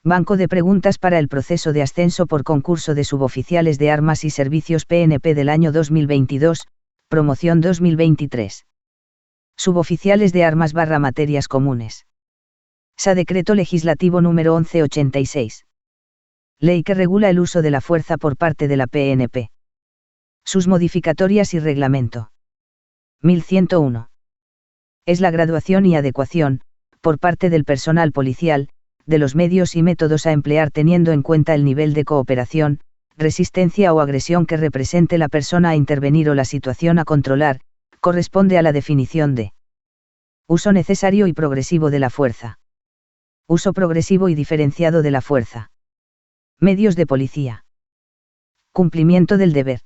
Banco de preguntas para el proceso de ascenso por concurso de suboficiales de armas y servicios PNP del año 2022, promoción 2023. Suboficiales de armas / materias comunes. SA Decreto Legislativo número 1186. Ley que regula el uso de la fuerza por parte de la PNP. Sus modificatorias y reglamento. 1101. Es la graduación y adecuación, por parte del personal policial, de los medios y métodos a emplear teniendo en cuenta el nivel de cooperación, resistencia o agresión que represente la persona a intervenir o la situación a controlar, corresponde a la definición de uso necesario y progresivo de la fuerza. Uso progresivo y diferenciado de la fuerza. Medios de policía. Cumplimiento del deber.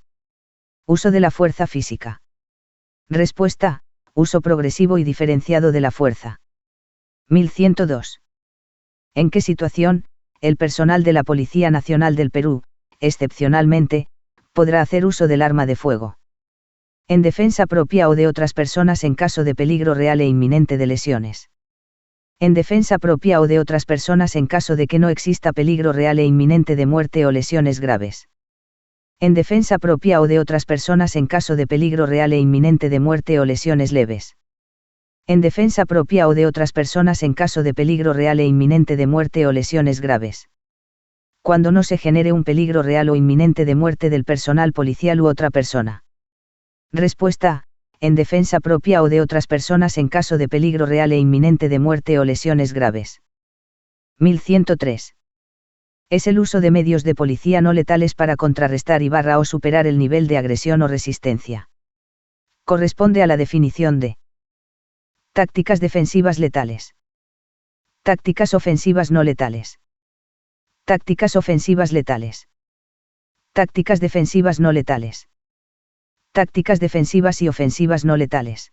Uso de la fuerza física. Respuesta: uso progresivo y diferenciado de la fuerza. 1102. ¿En qué situación, el personal de la Policía Nacional del Perú, excepcionalmente, podrá hacer uso del arma de fuego? En defensa propia o de otras personas en caso de peligro real e inminente de lesiones. En defensa propia o de otras personas en caso de que no exista peligro real e inminente de muerte o lesiones graves. En defensa propia o de otras personas en caso de peligro real e inminente de muerte o lesiones leves. En defensa propia o de otras personas en caso de peligro real e inminente de muerte o lesiones graves. Cuando no se genere un peligro real o inminente de muerte del personal policial u otra persona. Respuesta: en defensa propia o de otras personas en caso de peligro real e inminente de muerte o lesiones graves. 1103. Es el uso de medios de policía no letales para contrarrestar y o superar el nivel de agresión o resistencia. Corresponde a la definición de tácticas defensivas letales. Tácticas ofensivas no letales. Tácticas ofensivas letales. Tácticas defensivas no letales. Tácticas defensivas y ofensivas no letales.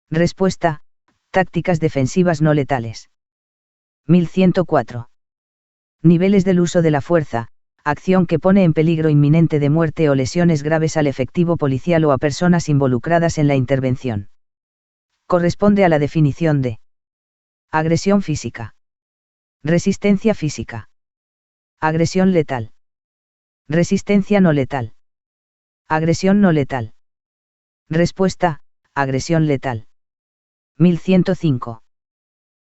Respuesta: tácticas defensivas no letales. 1104. Niveles del uso de la fuerza: acción que pone en peligro inminente de muerte o lesiones graves al efectivo policial o a personas involucradas en la intervención. Corresponde a la definición de agresión física. Resistencia física. Agresión letal. Resistencia no letal. Agresión no letal. Respuesta: agresión letal. 1105.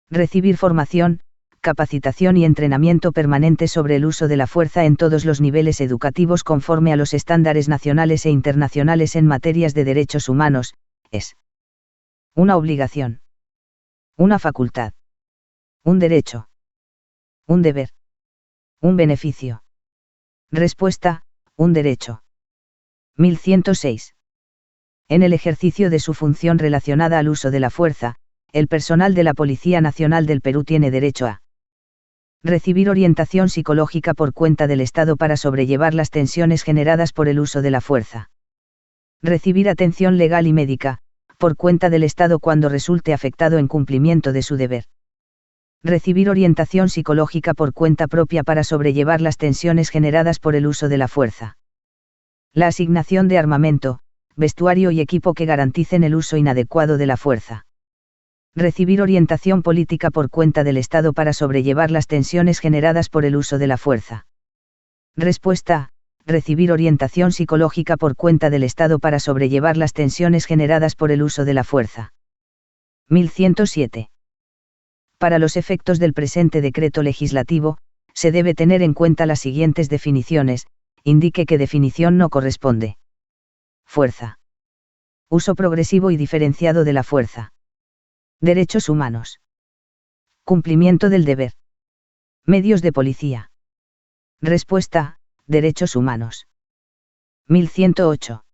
Recibir formación, capacitación y entrenamiento permanente sobre el uso de la fuerza en todos los niveles educativos conforme a los estándares nacionales e internacionales en materias de derechos humanos, es una obligación. Una facultad. Un derecho. Un deber. Un beneficio. Respuesta: un derecho. 1106. En el ejercicio de su función relacionada al uso de la fuerza, el personal de la Policía Nacional del Perú tiene derecho a recibir orientación psicológica por cuenta del Estado para sobrellevar las tensiones generadas por el uso de la fuerza. Recibir atención legal y médica, por cuenta del Estado cuando resulte afectado en cumplimiento de su deber. Recibir orientación psicológica por cuenta propia para sobrellevar las tensiones generadas por el uso de la fuerza. La asignación de armamento, vestuario y equipo que garanticen el uso inadecuado de la fuerza. Recibir orientación política por cuenta del Estado para sobrellevar las tensiones generadas por el uso de la fuerza. Respuesta: recibir orientación psicológica por cuenta del Estado para sobrellevar las tensiones generadas por el uso de la fuerza. 1107. Para los efectos del presente decreto legislativo, se debe tener en cuenta las siguientes definiciones, indique qué definición no corresponde. Fuerza. Uso progresivo y diferenciado de la fuerza. Derechos humanos. Cumplimiento del deber. Medios de policía. Respuesta: derechos humanos. 1108.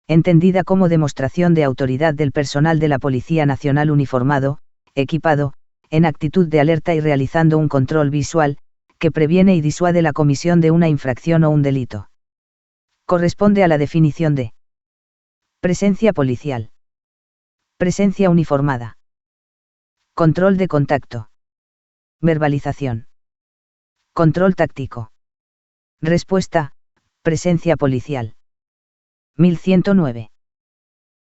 Entendida como demostración de autoridad del personal de la Policía Nacional uniformado, equipado, en actitud de alerta y realizando un control visual, que previene y disuade la comisión de una infracción o un delito. Corresponde a la definición de presencia policial. Presencia uniformada. Control de contacto. Verbalización. Control táctico. Respuesta: presencia policial. 1109.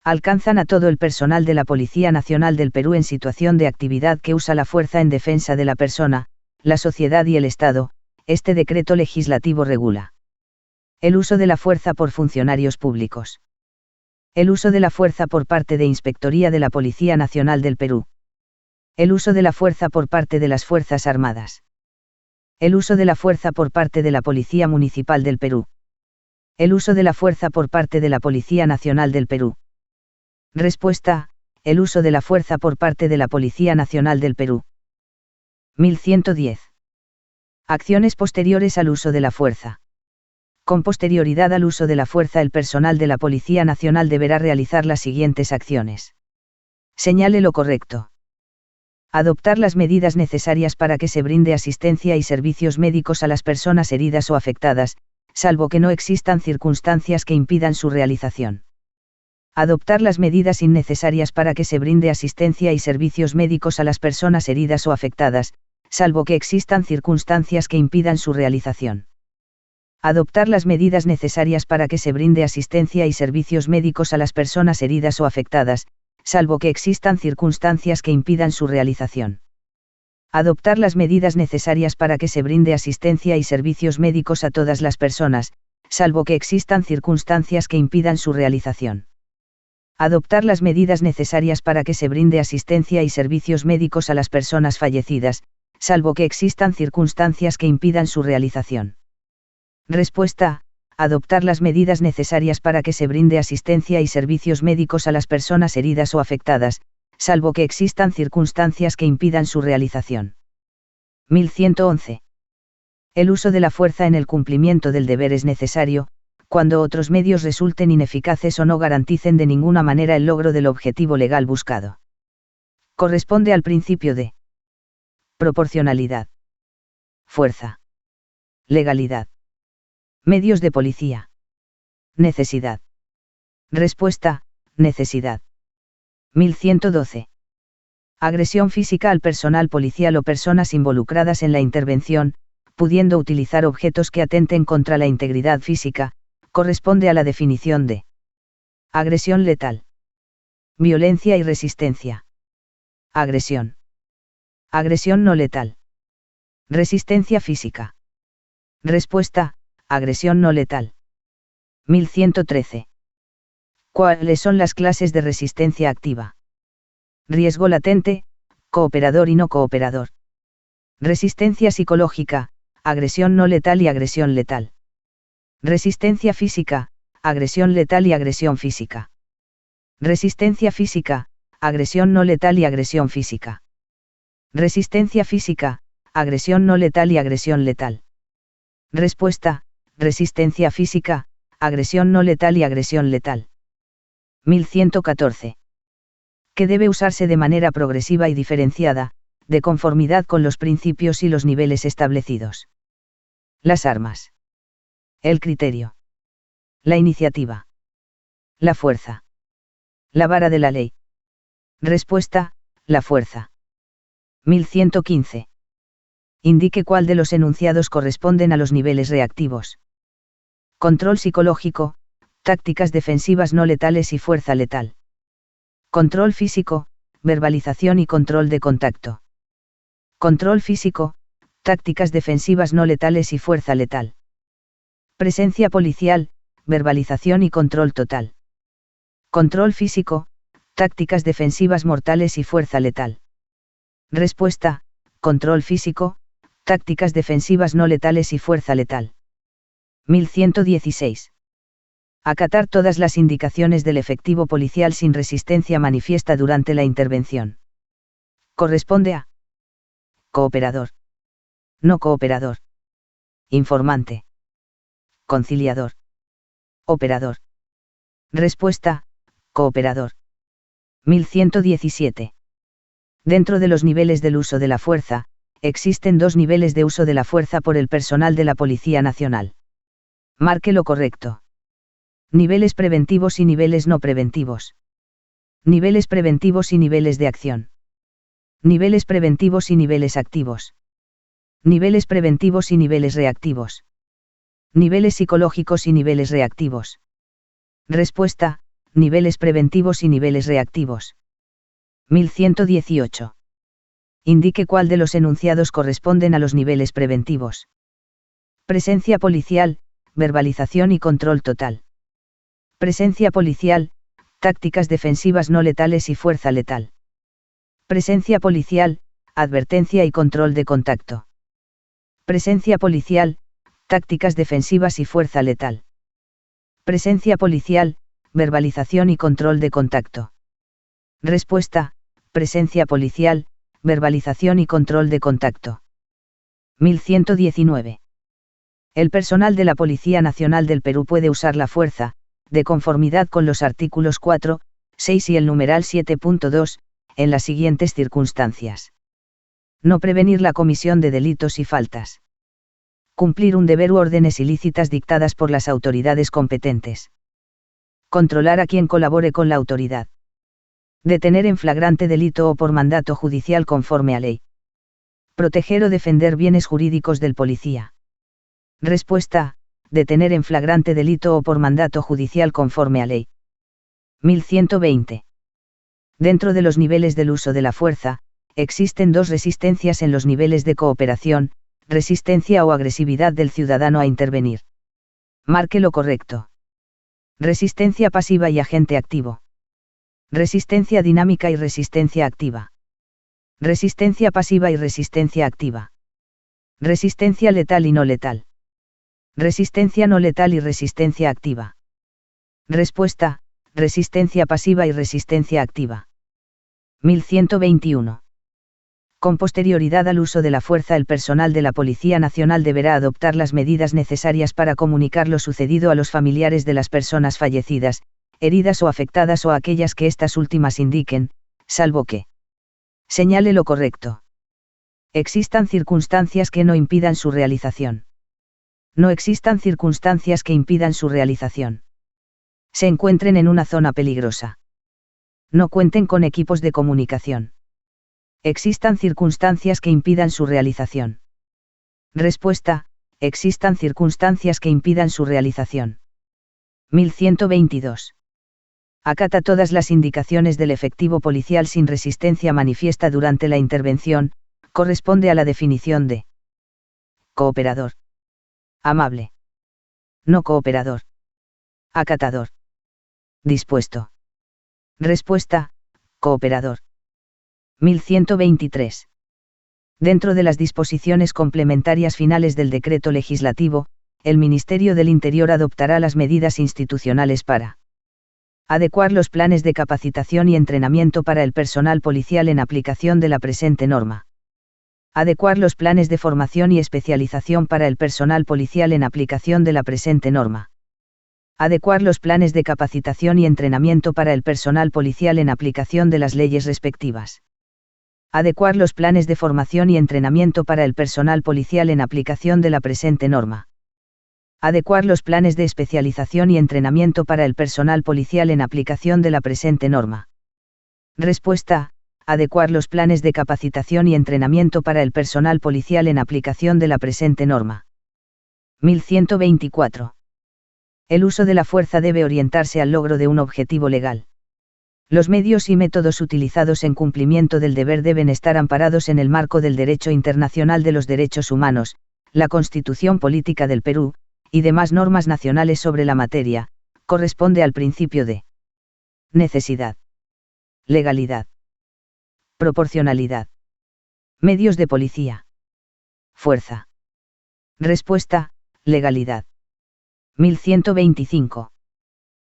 Alcanzan a todo el personal de la Policía Nacional del Perú en situación de actividad que usa la fuerza en defensa de la persona, la sociedad y el Estado, este decreto legislativo regula el uso de la fuerza por funcionarios públicos. El uso de la fuerza por parte de Inspectoría de la Policía Nacional del Perú. El uso de la fuerza por parte de las Fuerzas Armadas. El uso de la fuerza por parte de la Policía Municipal del Perú. El uso de la fuerza por parte de la Policía Nacional del Perú. Respuesta: el uso de la fuerza por parte de la Policía Nacional del Perú. 1110. Acciones posteriores al uso de la fuerza. Con posterioridad al uso de la fuerza, el personal de la Policía Nacional deberá realizar las siguientes acciones. Señale lo correcto. Adoptar las medidas necesarias para que se brinde asistencia y servicios médicos a las personas heridas o afectadas, salvo que no existan circunstancias que impidan su realización. Adoptar las medidas innecesarias para que se brinde asistencia y servicios médicos a las personas heridas o afectadas, salvo que existan circunstancias que impidan su realización. Adoptar las medidas necesarias para que se brinde asistencia y servicios médicos a las personas heridas o afectadas, salvo que existan circunstancias que impidan su realización. Adoptar las medidas necesarias para que se brinde asistencia y servicios médicos a todas las personas, salvo que existan circunstancias que impidan su realización. Adoptar las medidas necesarias para que se brinde asistencia y servicios médicos a las personas fallecidas, salvo que existan circunstancias que impidan su realización. Respuesta: adoptar las medidas necesarias para que se brinde asistencia y servicios médicos a las personas heridas o afectadas, salvo que existan circunstancias que impidan su realización. 1111. El uso de la fuerza en el cumplimiento del deber es necesario, cuando otros medios resulten ineficaces o no garanticen de ninguna manera el logro del objetivo legal buscado. Corresponde al principio de proporcionalidad. Fuerza. Legalidad. Medios de policía. Necesidad. Respuesta: necesidad. 1112. Agresión física al personal policial o personas involucradas en la intervención, pudiendo utilizar objetos que atenten contra la integridad física, corresponde a la definición de agresión letal. Violencia y resistencia. Agresión. Agresión no letal. Resistencia física. Respuesta: agresión no letal. 1113. ¿Cuáles son las clases de resistencia activa? Riesgo latente, cooperador y no cooperador. Resistencia psicológica, agresión no letal y agresión letal. Resistencia física, agresión letal y agresión física. Resistencia física, agresión no letal y agresión física. Resistencia física, agresión no letal y agresión letal. Respuesta: resistencia física, agresión no letal y agresión letal. 1114. Que debe usarse de manera progresiva y diferenciada, de conformidad con los principios y los niveles establecidos. Las armas. El criterio. La iniciativa. La fuerza. La vara de la ley. Respuesta: la fuerza. 1115. Indique cuál de los enunciados corresponden a los niveles reactivos. Control psicológico, tácticas defensivas no letales y fuerza letal. Control físico, verbalización y control de contacto. Control físico, tácticas defensivas no letales y fuerza letal. Presencia policial, verbalización y control total. Control físico, tácticas defensivas mortales y fuerza letal. Respuesta: control físico, tácticas defensivas no letales y fuerza letal. 1116. Acatar todas las indicaciones del efectivo policial sin resistencia manifiesta durante la intervención. Corresponde a cooperador. No cooperador. Informante. Conciliador. Operador. Respuesta: cooperador. 1117. Dentro de los niveles del uso de la fuerza, existen dos niveles de uso de la fuerza por el personal de la Policía Nacional. Marque lo correcto. Niveles preventivos y niveles no preventivos. Niveles preventivos y niveles de acción. Niveles preventivos y niveles activos. Niveles preventivos y niveles reactivos. Niveles psicológicos y niveles reactivos. Respuesta: niveles preventivos y niveles reactivos. 1118. Indique cuál de los enunciados corresponden a los niveles preventivos. Presencia policial, verbalización y control total. Presencia policial, tácticas defensivas no letales y fuerza letal. Presencia policial, advertencia y control de contacto. Presencia policial, tácticas defensivas y fuerza letal. Presencia policial, verbalización y control de contacto. Respuesta, presencia policial, verbalización y control de contacto. 1119. El personal de la Policía Nacional del Perú puede usar la fuerza, de conformidad con los artículos 4, 6 y el numeral 7.2, en las siguientes circunstancias. No prevenir la comisión de delitos y faltas. Cumplir un deber u órdenes ilícitas dictadas por las autoridades competentes. Controlar a quien colabore con la autoridad. Detener en flagrante delito o por mandato judicial conforme a ley. Proteger o defender bienes jurídicos del policía. Respuesta, detener en flagrante delito o por mandato judicial conforme a ley. 1120. Dentro de los niveles del uso de la fuerza, existen dos resistencias en los niveles de cooperación, resistencia o agresividad del ciudadano a intervenir. Marque lo correcto. Resistencia pasiva y agente activo. Resistencia dinámica y resistencia activa. Resistencia pasiva y resistencia activa. Resistencia letal y no letal. Resistencia no letal y resistencia activa. Respuesta, resistencia pasiva y resistencia activa. 1121. Con posterioridad al uso de la fuerza, el personal de la Policía Nacional deberá adoptar las medidas necesarias para comunicar lo sucedido a los familiares de las personas fallecidas, heridas o afectadas o a aquellas que estas últimas indiquen, salvo que señale lo correcto. Existan circunstancias que no impidan su realización. No existan circunstancias que impidan su realización. Se encuentren en una zona peligrosa. No cuenten con equipos de comunicación. Existan circunstancias que impidan su realización. Respuesta, existan circunstancias que impidan su realización. 1122. Acata todas las indicaciones del efectivo policial sin resistencia manifiesta durante la intervención, corresponde a la definición de cooperador. Amable. No cooperador. Acatador. Dispuesto. Respuesta, cooperador. 1123. Dentro de las disposiciones complementarias finales del decreto legislativo, el Ministerio del Interior adoptará las medidas institucionales para adecuar los planes de capacitación y entrenamiento para el personal policial en aplicación de la presente norma. Adecuar los planes de formación y especialización para el personal policial en aplicación de la presente norma. Adecuar los planes de capacitación y entrenamiento para el personal policial en aplicación de las leyes respectivas. Adecuar los planes de formación y entrenamiento para el personal policial en aplicación de la presente norma. Adecuar los planes de especialización y entrenamiento para el personal policial en aplicación de la presente norma. Respuesta, adecuar los planes de capacitación y entrenamiento para el personal policial en aplicación de la presente norma. 1124. El uso de la fuerza debe orientarse al logro de un objetivo legal. Los medios y métodos utilizados en cumplimiento del deber deben estar amparados en el marco del derecho internacional de los derechos humanos, la Constitución Política del Perú, y demás normas nacionales sobre la materia, corresponde al principio de necesidad, legalidad, proporcionalidad. Medios de policía. Fuerza. Respuesta, legalidad. 1125.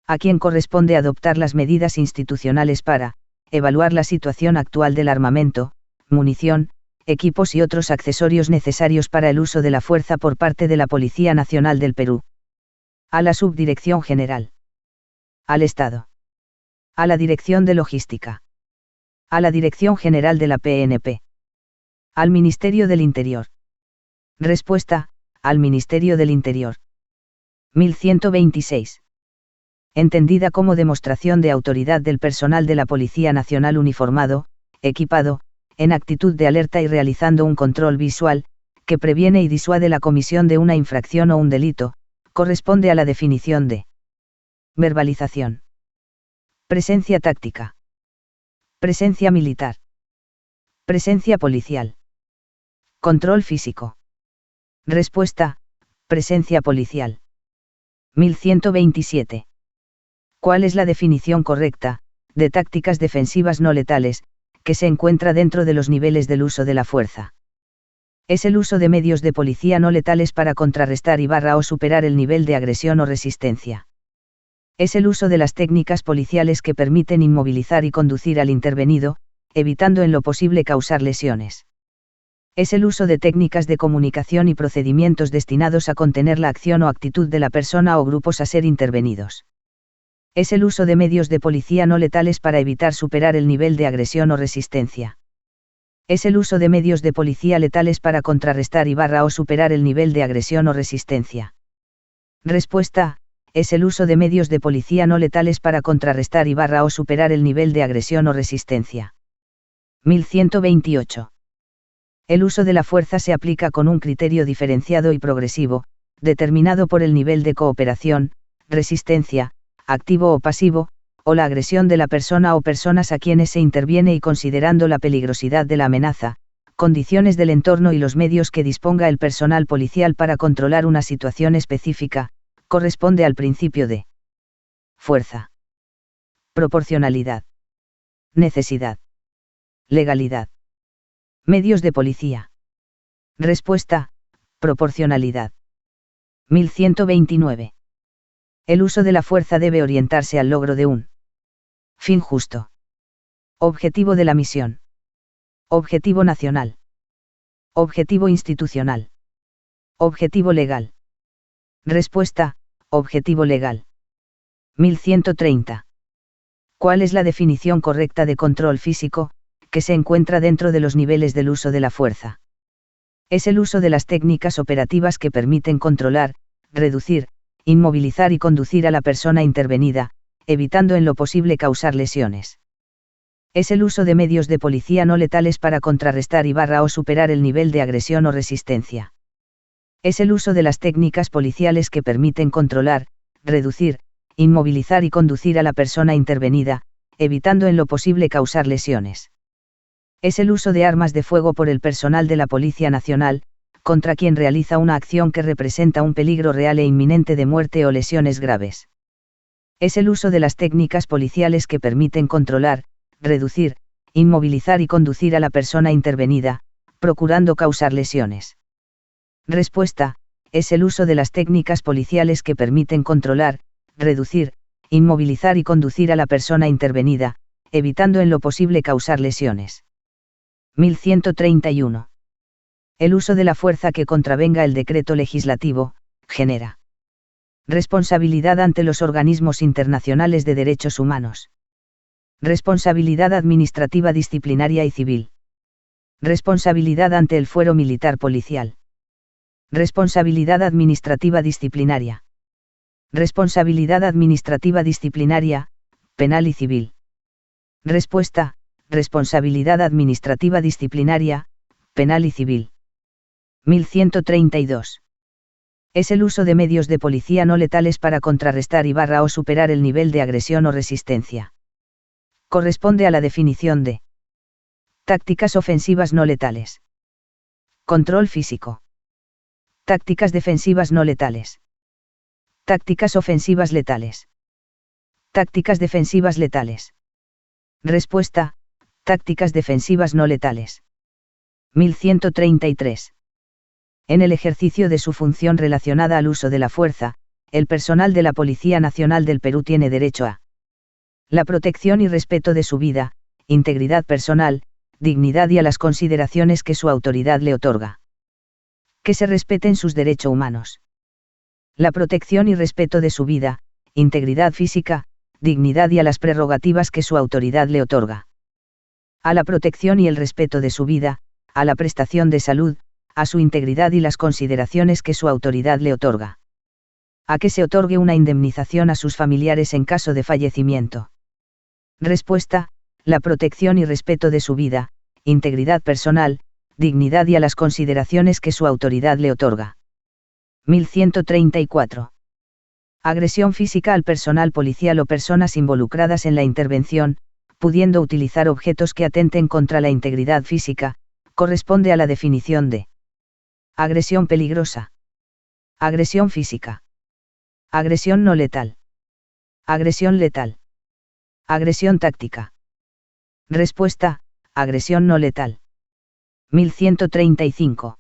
A quien corresponde adoptar las medidas institucionales para evaluar la situación actual del armamento, munición, equipos y otros accesorios necesarios para el uso de la fuerza por parte de la Policía Nacional del Perú. A la Subdirección General. Al Estado. A la Dirección de Logística. A la Dirección General de la PNP. Al Ministerio del Interior. Respuesta, al Ministerio del Interior. 1126. Entendida como demostración de autoridad del personal de la Policía Nacional uniformado, equipado, en actitud de alerta y realizando un control visual, que previene y disuade la comisión de una infracción o un delito, corresponde a la definición de verbalización. Presencia táctica. Presencia militar. Presencia policial. Control físico. Respuesta: presencia policial. 1127. ¿Cuál es la definición correcta de tácticas defensivas no letales, que se encuentra dentro de los niveles del uso de la fuerza? Es el uso de medios de policía no letales para contrarrestar o superar el nivel de agresión o resistencia. Es el uso de las técnicas policiales que permiten inmovilizar y conducir al intervenido, evitando en lo posible causar lesiones. Es el uso de técnicas de comunicación y procedimientos destinados a contener la acción o actitud de la persona o grupos a ser intervenidos. Es el uso de medios de policía no letales para evitar superar el nivel de agresión o resistencia. Es el uso de medios de policía letales para contrarrestar o superar el nivel de agresión o resistencia. Respuesta: es el uso de medios de policía no letales para contrarrestar o superar el nivel de agresión o resistencia. 1128. El uso de la fuerza se aplica con un criterio diferenciado y progresivo, determinado por el nivel de cooperación, resistencia, activo o pasivo, o la agresión de la persona o personas a quienes se interviene y considerando la peligrosidad de la amenaza, condiciones del entorno y los medios que disponga el personal policial para controlar una situación específica, corresponde al principio de fuerza, proporcionalidad, necesidad, legalidad. Medios de policía. Respuesta: proporcionalidad. 1129. El uso de la fuerza debe orientarse al logro de un fin justo. Objetivo de la misión. Objetivo nacional. Objetivo institucional. Objetivo legal. Respuesta: objetivo legal. 1130. ¿Cuál es la definición correcta de control físico, que se encuentra dentro de los niveles del uso de la fuerza? Es el uso de las técnicas operativas que permiten controlar, reducir, inmovilizar y conducir a la persona intervenida, evitando en lo posible causar lesiones. Es el uso de medios de policía no letales para contrarrestar o superar el nivel de agresión o resistencia. Es el uso de las técnicas policiales que permiten controlar, reducir, inmovilizar y conducir a la persona intervenida, evitando en lo posible causar lesiones. Es el uso de armas de fuego por el personal de la Policía Nacional, contra quien realiza una acción que representa un peligro real e inminente de muerte o lesiones graves. Es el uso de las técnicas policiales que permiten controlar, reducir, inmovilizar y conducir a la persona intervenida, procurando causar lesiones. Respuesta: es el uso de las técnicas policiales que permiten controlar, reducir, inmovilizar y conducir a la persona intervenida, evitando en lo posible causar lesiones. 1131. El uso de la fuerza que contravenga el decreto legislativo, genera responsabilidad ante los organismos internacionales de derechos humanos. Responsabilidad administrativa disciplinaria y civil. Responsabilidad ante el fuero militar policial. Responsabilidad administrativa disciplinaria. Responsabilidad administrativa disciplinaria, penal y civil. Respuesta: responsabilidad administrativa disciplinaria, penal y civil. 1132. Es el uso de medios de policía no letales para contrarrestar o superar el nivel de agresión o resistencia. Corresponde a la definición de tácticas ofensivas no letales. Control físico. Tácticas defensivas no letales. Tácticas ofensivas letales. Tácticas defensivas letales. Respuesta: tácticas defensivas no letales. 1133. En el ejercicio de su función relacionada al uso de la fuerza, el personal de la Policía Nacional del Perú tiene derecho a la protección y respeto de su vida, integridad personal, dignidad y a las consideraciones que su autoridad le otorga. Que se respeten sus derechos humanos. La protección y respeto de su vida, integridad física, dignidad y a las prerrogativas que su autoridad le otorga. A la protección y el respeto de su vida, a la prestación de salud, a su integridad y las consideraciones que su autoridad le otorga. A que se otorgue una indemnización a sus familiares en caso de fallecimiento. Respuesta: la protección y respeto de su vida, integridad personal, dignidad y a las consideraciones que su autoridad le otorga. 1134. Agresión física al personal policial o personas involucradas en la intervención, pudiendo utilizar objetos que atenten contra la integridad física, corresponde a la definición de agresión peligrosa. Agresión física. Agresión no letal. Agresión letal. Agresión táctica. Respuesta: agresión no letal. 1135.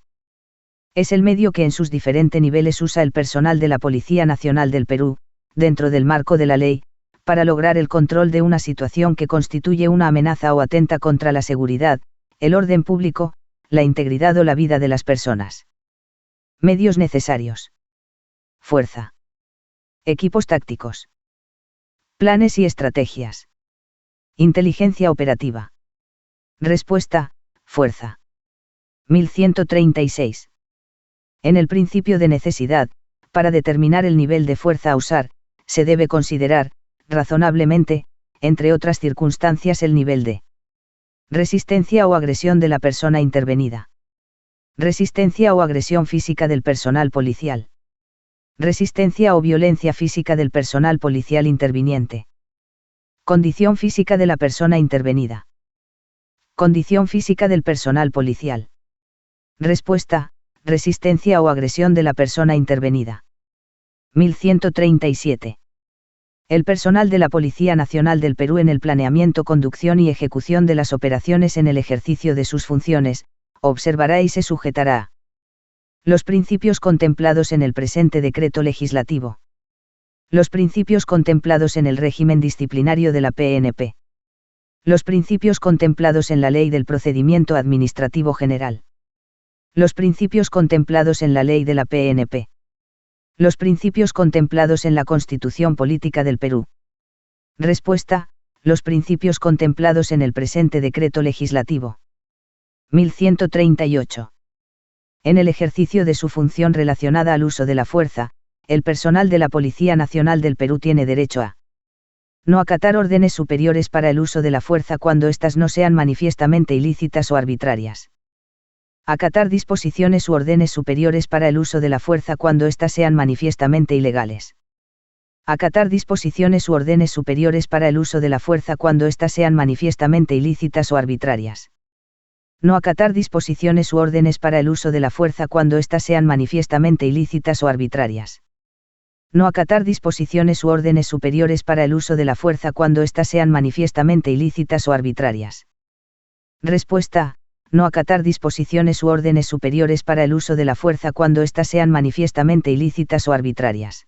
Es el medio que en sus diferentes niveles usa el personal de la Policía Nacional del Perú, dentro del marco de la ley, para lograr el control de una situación que constituye una amenaza o atenta contra la seguridad, el orden público, la integridad o la vida de las personas. Medios necesarios. Fuerza. Equipos tácticos. Planes y estrategias. Inteligencia operativa. Respuesta: fuerza. 1136. En el principio de necesidad, para determinar el nivel de fuerza a usar, se debe considerar, razonablemente, entre otras circunstancias, el nivel de resistencia o agresión de la persona intervenida. Resistencia o agresión física del personal policial. Resistencia o violencia física del personal policial interviniente. Condición física de la persona intervenida. Condición física del personal policial. Respuesta: resistencia o agresión de la persona intervenida. 1137. El personal de la Policía Nacional del Perú en el planeamiento, conducción y ejecución de las operaciones en el ejercicio de sus funciones, observará y se sujetará a los principios contemplados en el presente decreto legislativo. Los principios contemplados en el régimen disciplinario de la PNP. Los principios contemplados en la Ley del Procedimiento Administrativo General. Los principios contemplados en la Ley de la PNP. Los principios contemplados en la Constitución Política del Perú. Respuesta: los principios contemplados en el presente decreto legislativo. 1138. En el ejercicio de su función relacionada al uso de la fuerza, el personal de la Policía Nacional del Perú tiene derecho a no acatar órdenes superiores para el uso de la fuerza cuando éstas no sean manifiestamente ilícitas o arbitrarias. Acatar disposiciones u órdenes superiores para el uso de la fuerza cuando éstas sean manifiestamente ilegales. Acatar disposiciones u órdenes superiores para el uso de la fuerza cuando éstas sean manifiestamente ilícitas o arbitrarias. No acatar disposiciones u órdenes para el uso de la fuerza cuando éstas sean manifiestamente ilícitas o arbitrarias. No acatar disposiciones u órdenes superiores para el uso de la fuerza cuando éstas sean manifiestamente ilícitas o arbitrarias. Respuesta: no acatar disposiciones u órdenes superiores para el uso de la fuerza cuando éstas sean manifiestamente ilícitas o arbitrarias.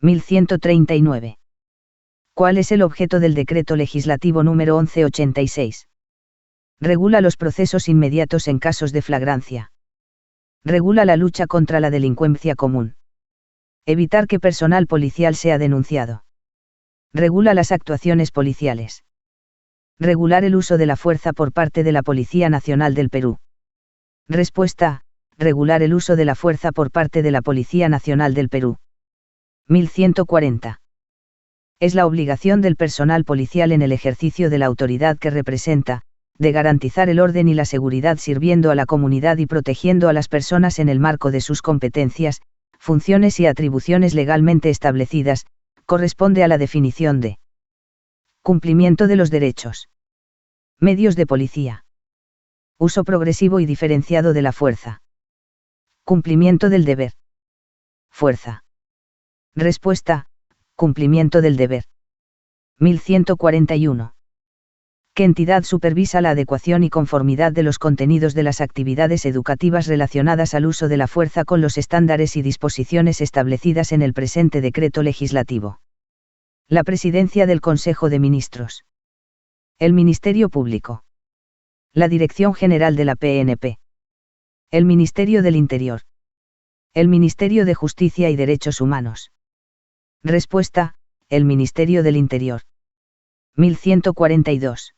1139. ¿Cuál es el objeto del decreto legislativo número 1186? Regula los procesos inmediatos en casos de flagrancia. Regula la lucha contra la delincuencia común. Evitar que personal policial sea denunciado. Regula las actuaciones policiales. Regular el uso de la fuerza por parte de la Policía Nacional del Perú. Respuesta: regular el uso de la fuerza por parte de la Policía Nacional del Perú. 1140. Es la obligación del personal policial en el ejercicio de la autoridad que representa, de garantizar el orden y la seguridad sirviendo a la comunidad y protegiendo a las personas en el marco de sus competencias, funciones y atribuciones legalmente establecidas, corresponde a la definición de cumplimiento de los derechos. Medios de policía. Uso progresivo y diferenciado de la fuerza. Cumplimiento del deber. Fuerza. Respuesta: cumplimiento del deber. 1141. ¿Qué entidad supervisa la adecuación y conformidad de los contenidos de las actividades educativas relacionadas al uso de la fuerza con los estándares y disposiciones establecidas en el presente decreto legislativo? La Presidencia del Consejo de Ministros. El Ministerio Público. La Dirección General de la PNP. El Ministerio del Interior. El Ministerio de Justicia y Derechos Humanos. Respuesta: el Ministerio del Interior. 1142.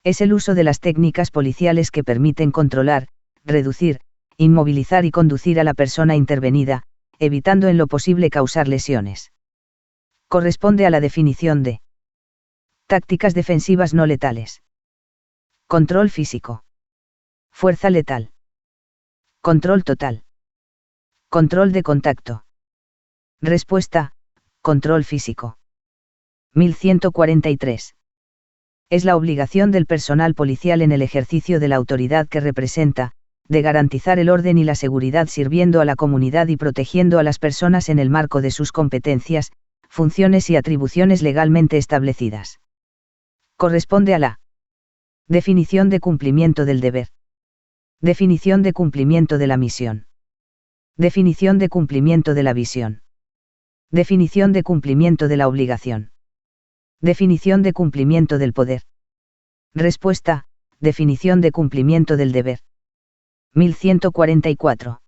Es el uso de las técnicas policiales que permiten controlar, reducir, inmovilizar y conducir a la persona intervenida, evitando en lo posible causar lesiones. Corresponde a la definición de tácticas defensivas no letales. Control físico. Fuerza letal. Control total. Control de contacto. Respuesta: control físico. 1143. Es la obligación del personal policial en el ejercicio de la autoridad que representa, de garantizar el orden y la seguridad sirviendo a la comunidad y protegiendo a las personas en el marco de sus competencias, funciones y atribuciones legalmente establecidas. Corresponde a la definición de cumplimiento del deber. Definición de cumplimiento de la misión. Definición de cumplimiento de la visión. Definición de cumplimiento de la obligación. Definición de cumplimiento del poder. Respuesta: definición de cumplimiento del deber. 1144.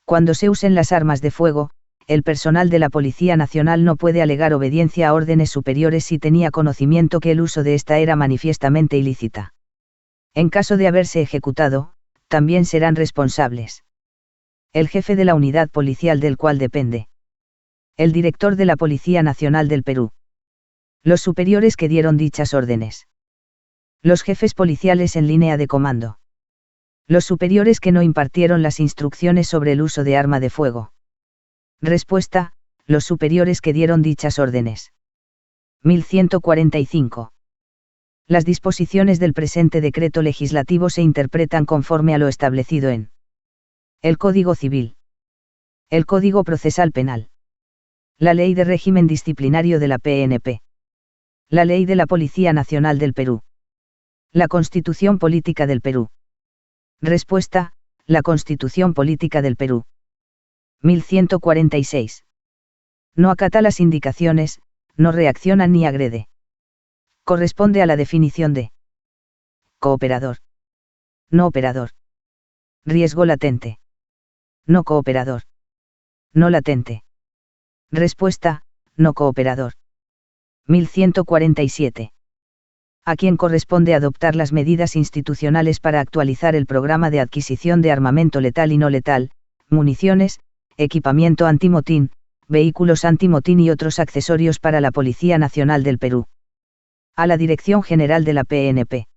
Cuando se usen las armas de fuego, el personal de la Policía Nacional no puede alegar obediencia a órdenes superiores si tenía conocimiento que el uso de esta era manifiestamente ilícita. En caso de haberse ejecutado, también serán responsables el jefe de la unidad policial del cual depende, el director de la Policía Nacional del Perú, los superiores que dieron dichas órdenes, los jefes policiales en línea de comando, los superiores que no impartieron las instrucciones sobre el uso de arma de fuego. Respuesta: los superiores que dieron dichas órdenes. 1145. Las disposiciones del presente decreto legislativo se interpretan conforme a lo establecido en el Código Civil, el Código Procesal Penal, la Ley de Régimen Disciplinario de la PNP, la Ley de la Policía Nacional del Perú, la Constitución Política del Perú. Respuesta: la Constitución Política del Perú. 1146. No acata las indicaciones, no reacciona ni agrede. Corresponde a la definición de cooperador. No operador. Riesgo latente. No cooperador. No latente. Respuesta: no cooperador. 1147. A quien corresponde adoptar las medidas institucionales para actualizar el programa de adquisición de armamento letal y no letal, municiones, equipamiento antimotín, vehículos antimotín y otros accesorios para la Policía Nacional del Perú. A la Dirección General de la PNP.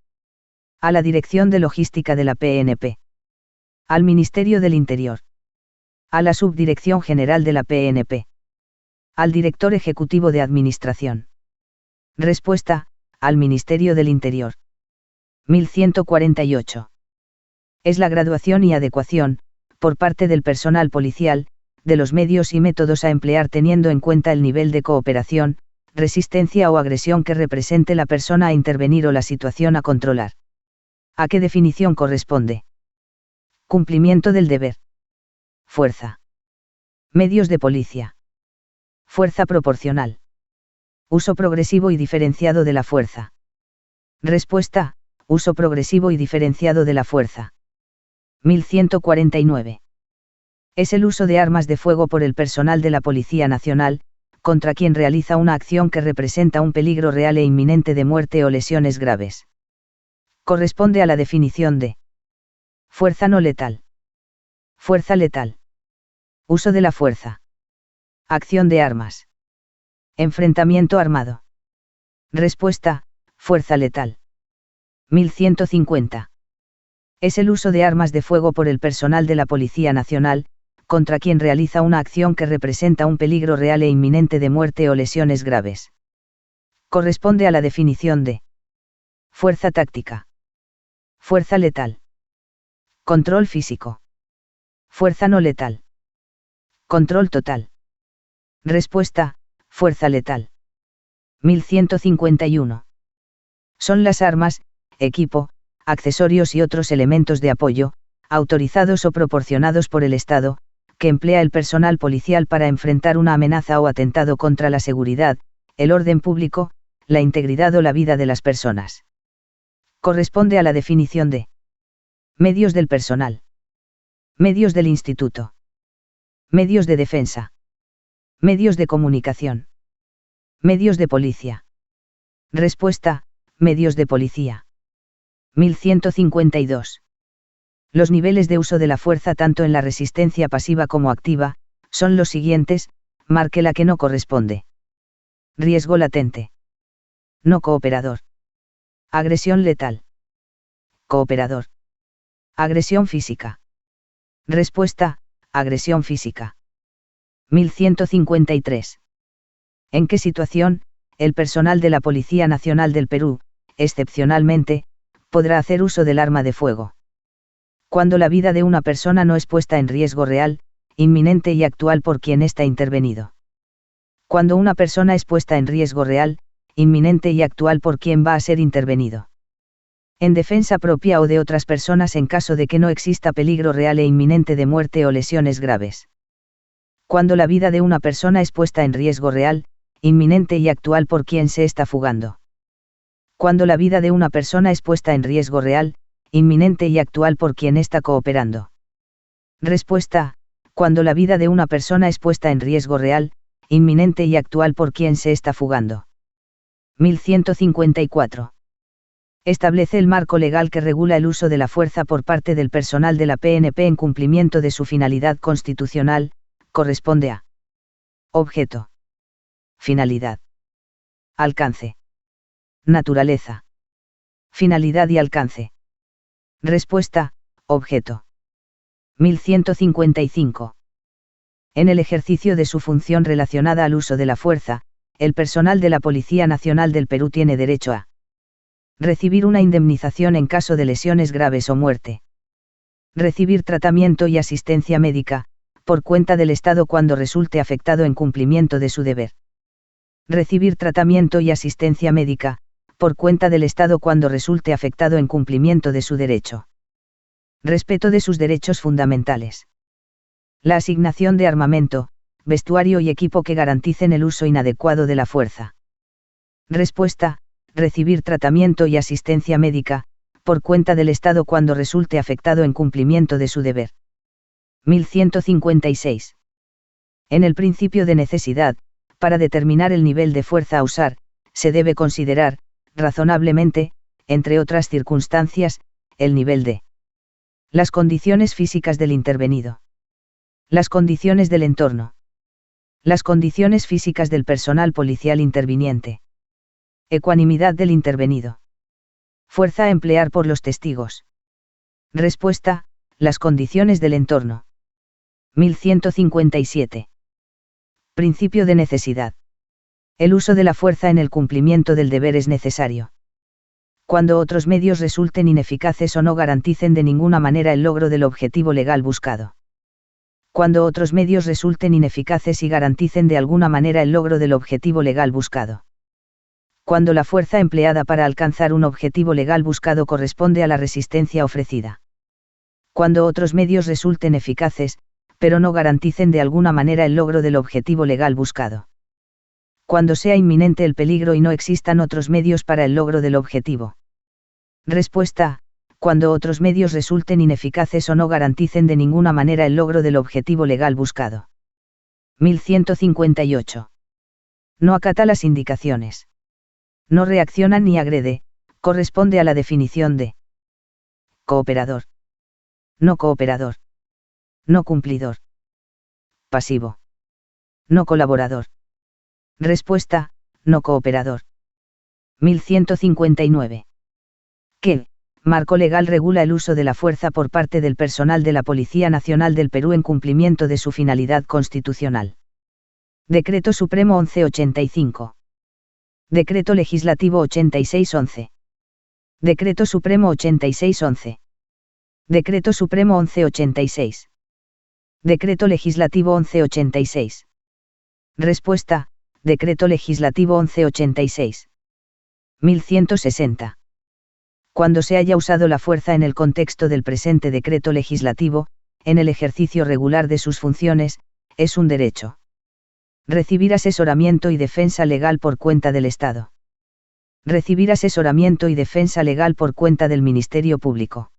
A la Dirección de Logística de la PNP. Al Ministerio del Interior. A la Subdirección General de la PNP. Al Director Ejecutivo de Administración. Respuesta: al Ministerio del Interior. 1148. Es la graduación y adecuación, por parte del personal policial, de los medios y métodos a emplear teniendo en cuenta el nivel de cooperación, resistencia o agresión que represente la persona a intervenir o la situación a controlar. ¿A qué definición corresponde? Cumplimiento del deber. Fuerza. Medios de policía. Fuerza proporcional. Uso progresivo y diferenciado de la fuerza. Respuesta: uso progresivo y diferenciado de la fuerza. 1149. Es el uso de armas de fuego por el personal de la Policía Nacional, contra quien realiza una acción que representa un peligro real e inminente de muerte o lesiones graves. Corresponde a la definición de fuerza no letal. Fuerza letal. Uso de la fuerza. Acción de armas. Enfrentamiento armado. Respuesta: fuerza letal. 1150. Es el uso de armas de fuego por el personal de la Policía Nacional, contra quien realiza una acción que representa un peligro real e inminente de muerte o lesiones graves. Corresponde a la definición de fuerza táctica. Fuerza letal. Control físico. Fuerza no letal. Control total. Respuesta: fuerza letal. 1151. Son las armas, equipo, accesorios y otros elementos de apoyo, autorizados o proporcionados por el Estado, que emplea el personal policial para enfrentar una amenaza o atentado contra la seguridad, el orden público, la integridad o la vida de las personas. Corresponde a la definición de medios del personal. Medios del instituto. Medios de defensa. Medios de comunicación. Medios de policía. Respuesta: medios de policía. 1152. Los niveles de uso de la fuerza tanto en la resistencia pasiva como activa, son los siguientes: marque la que no corresponde. Riesgo latente. No cooperador. Agresión letal. Cooperador. Agresión física. Respuesta: agresión física. 1153. ¿En qué situación, el personal de la Policía Nacional del Perú, excepcionalmente, podrá hacer uso del arma de fuego. Cuando la vida de una persona no es puesta en riesgo real, inminente y actual por quien está intervenido. Cuando una persona es puesta en riesgo real, inminente y actual por quien va a ser intervenido. En defensa propia o de otras personas en caso de que no exista peligro real e inminente de muerte o lesiones graves. Cuando la vida de una persona es puesta en riesgo real, inminente y actual por quien se está fugando. Cuando la vida de una persona es puesta en riesgo real, inminente y actual por quien está cooperando. Respuesta: cuando la vida de una persona es puesta en riesgo real, inminente y actual por quien se está fugando. 1154. Establece el marco legal que regula el uso de la fuerza por parte del personal de la PNP en cumplimiento de su finalidad constitucional, corresponde a objeto, finalidad, alcance, naturaleza, finalidad y alcance. Respuesta: objeto. 1155. En el ejercicio de su función relacionada al uso de la fuerza, el personal de la Policía Nacional del Perú tiene derecho a recibir una indemnización en caso de lesiones graves o muerte. Recibir tratamiento y asistencia médica, por cuenta del Estado cuando resulte afectado en cumplimiento de su deber. Recibir tratamiento y asistencia médica, por cuenta del Estado cuando resulte afectado en cumplimiento de su derecho. Respeto de sus derechos fundamentales. La asignación de armamento, vestuario y equipo que garanticen el uso inadecuado de la fuerza. Respuesta: recibir tratamiento y asistencia médica, por cuenta del Estado cuando resulte afectado en cumplimiento de su deber. 1156. En el principio de necesidad, para determinar el nivel de fuerza a usar, se debe considerar, razonablemente, entre otras circunstancias, el nivel de las condiciones físicas del intervenido. Las condiciones del entorno. Las condiciones físicas del personal policial interviniente. Ecuanimidad del intervenido. Fuerza a emplear por los testigos. Respuesta: las condiciones del entorno. 1157. Principio de necesidad. El uso de la fuerza en el cumplimiento del deber es necesario. Cuando otros medios resulten ineficaces o no garanticen de ninguna manera el logro del objetivo legal buscado. Cuando otros medios resulten ineficaces y garanticen de alguna manera el logro del objetivo legal buscado. Cuando la fuerza empleada para alcanzar un objetivo legal buscado corresponde a la resistencia ofrecida. Cuando otros medios resulten eficaces, pero no garanticen de alguna manera el logro del objetivo legal buscado. Cuando sea inminente el peligro y no existan otros medios para el logro del objetivo. Respuesta: cuando otros medios resulten ineficaces o no garanticen de ninguna manera el logro del objetivo legal buscado. 1158. No acata las indicaciones. No reacciona ni agrede, corresponde a la definición de cooperador. No cooperador. No cumplidor. Pasivo. No colaborador. Respuesta: no cooperador. 1159. ¿Qué marco legal regula el uso de la fuerza por parte del personal de la Policía Nacional del Perú en cumplimiento de su finalidad constitucional? Decreto Supremo 1185. Decreto Legislativo 8611. Decreto Supremo 8611. Decreto Supremo 1186. Decreto Legislativo 1186. Respuesta: Decreto Legislativo 1186. 1160. Cuando se haya usado la fuerza en el contexto del presente decreto legislativo, en el ejercicio regular de sus funciones, es un derecho. Recibir asesoramiento y defensa legal por cuenta del Estado. Recibir asesoramiento y defensa legal por cuenta del Ministerio Público.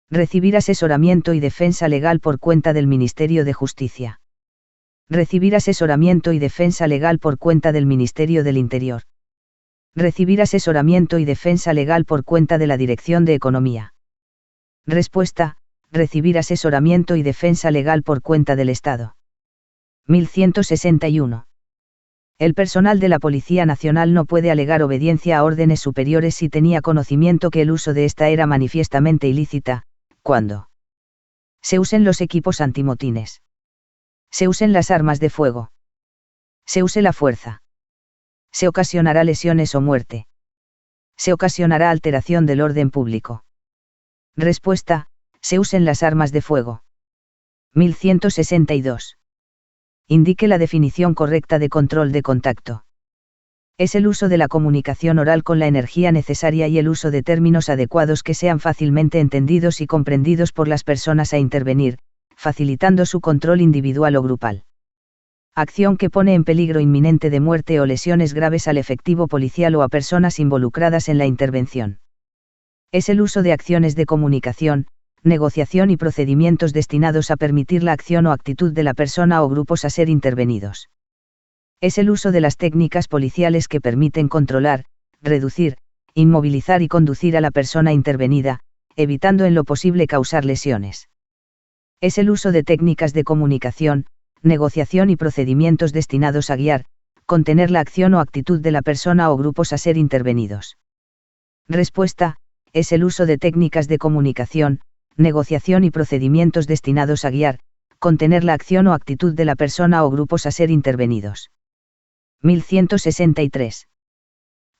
Recibir asesoramiento y defensa legal por cuenta del Ministerio de Justicia. Recibir asesoramiento y defensa legal por cuenta del Ministerio del Interior. Recibir asesoramiento y defensa legal por cuenta de la Dirección de Economía. Respuesta: recibir asesoramiento y defensa legal por cuenta del Estado. 1161. El personal de la Policía Nacional no puede alegar obediencia a órdenes superiores si tenía conocimiento que el uso de esta era manifiestamente ilícita, cuando se usen los equipos antimotines, se usen las armas de fuego, se use la fuerza, se ocasionará lesiones o muerte, Se ocasionará alteración del orden público. Respuesta: se usen las armas de fuego. 1162. Indique la definición correcta de control de contacto. Es el uso de la comunicación oral con la energía necesaria y el uso de términos adecuados que sean fácilmente entendidos y comprendidos por las personas a intervenir, facilitando su control individual o grupal. Acción que pone en peligro inminente de muerte o lesiones graves al efectivo policial o a personas involucradas en la intervención. Es el uso de acciones de comunicación, negociación y procedimientos destinados a permitir la acción o actitud de la persona o grupos a ser intervenidos. Es el uso de las técnicas policiales que permiten controlar, reducir, inmovilizar y conducir a la persona intervenida, evitando en lo posible causar lesiones. Es el uso de técnicas de comunicación, negociación y procedimientos destinados a guiar, contener la acción o actitud de la persona o grupos a ser intervenidos. Respuesta: es el uso de técnicas de comunicación, negociación y procedimientos destinados a guiar, contener la acción o actitud de la persona o grupos a ser intervenidos. 1163.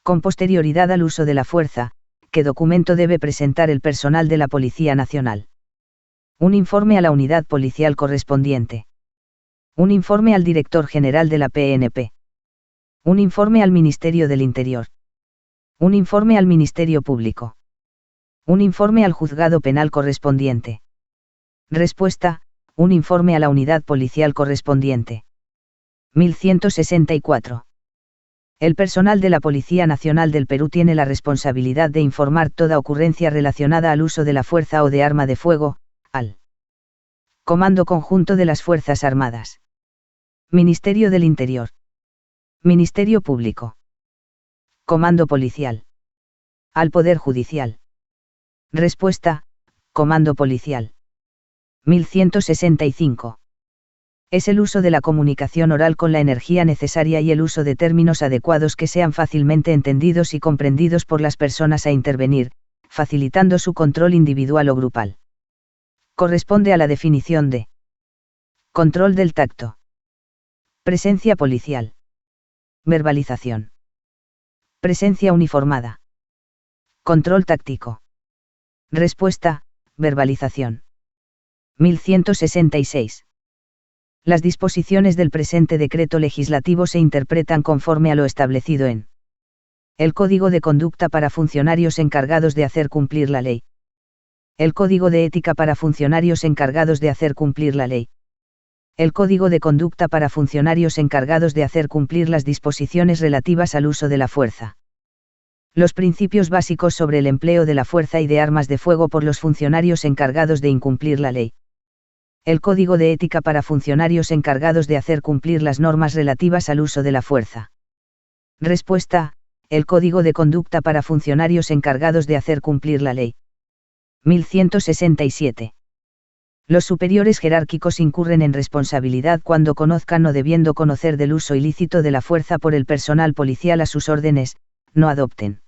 Con posterioridad al uso de la fuerza, ¿qué documento debe presentar el personal de la Policía Nacional? Un informe a la unidad policial correspondiente. Un informe al director general de la PNP. Un informe al Ministerio del Interior. Un informe al Ministerio Público. Un informe al juzgado penal correspondiente. Respuesta: un informe a la unidad policial correspondiente. 1164. El personal de la Policía Nacional del Perú tiene la responsabilidad de informar toda ocurrencia relacionada al uso de la fuerza o de arma de fuego, al Comando Conjunto de las Fuerzas Armadas. Ministerio del Interior. Ministerio Público. Comando Policial. Al Poder Judicial. Respuesta: Comando Policial. 1165. Es el uso de la comunicación oral con la energía necesaria y el uso de términos adecuados que sean fácilmente entendidos y comprendidos por las personas a intervenir, facilitando su control individual o grupal. Corresponde a la definición de control del tacto. Presencia policial. Verbalización. Presencia uniformada. Control táctico. Respuesta: verbalización. 1166. Las disposiciones del presente decreto legislativo se interpretan conforme a lo establecido en el Código de Conducta para funcionarios encargados de hacer cumplir la ley. El Código de Ética para funcionarios encargados de hacer cumplir la ley. El Código de Conducta para funcionarios encargados de hacer cumplir las disposiciones relativas al uso de la fuerza. Los principios básicos sobre el empleo de la fuerza y de armas de fuego por los funcionarios encargados de incumplir la ley. El Código de Ética para funcionarios encargados de hacer cumplir las normas relativas al uso de la fuerza. Respuesta: el Código de Conducta para funcionarios encargados de hacer cumplir la ley. 1167. Los superiores jerárquicos incurren en responsabilidad cuando conozcan o debiendo conocer del uso ilícito de la fuerza por el personal policial a sus órdenes, no adopten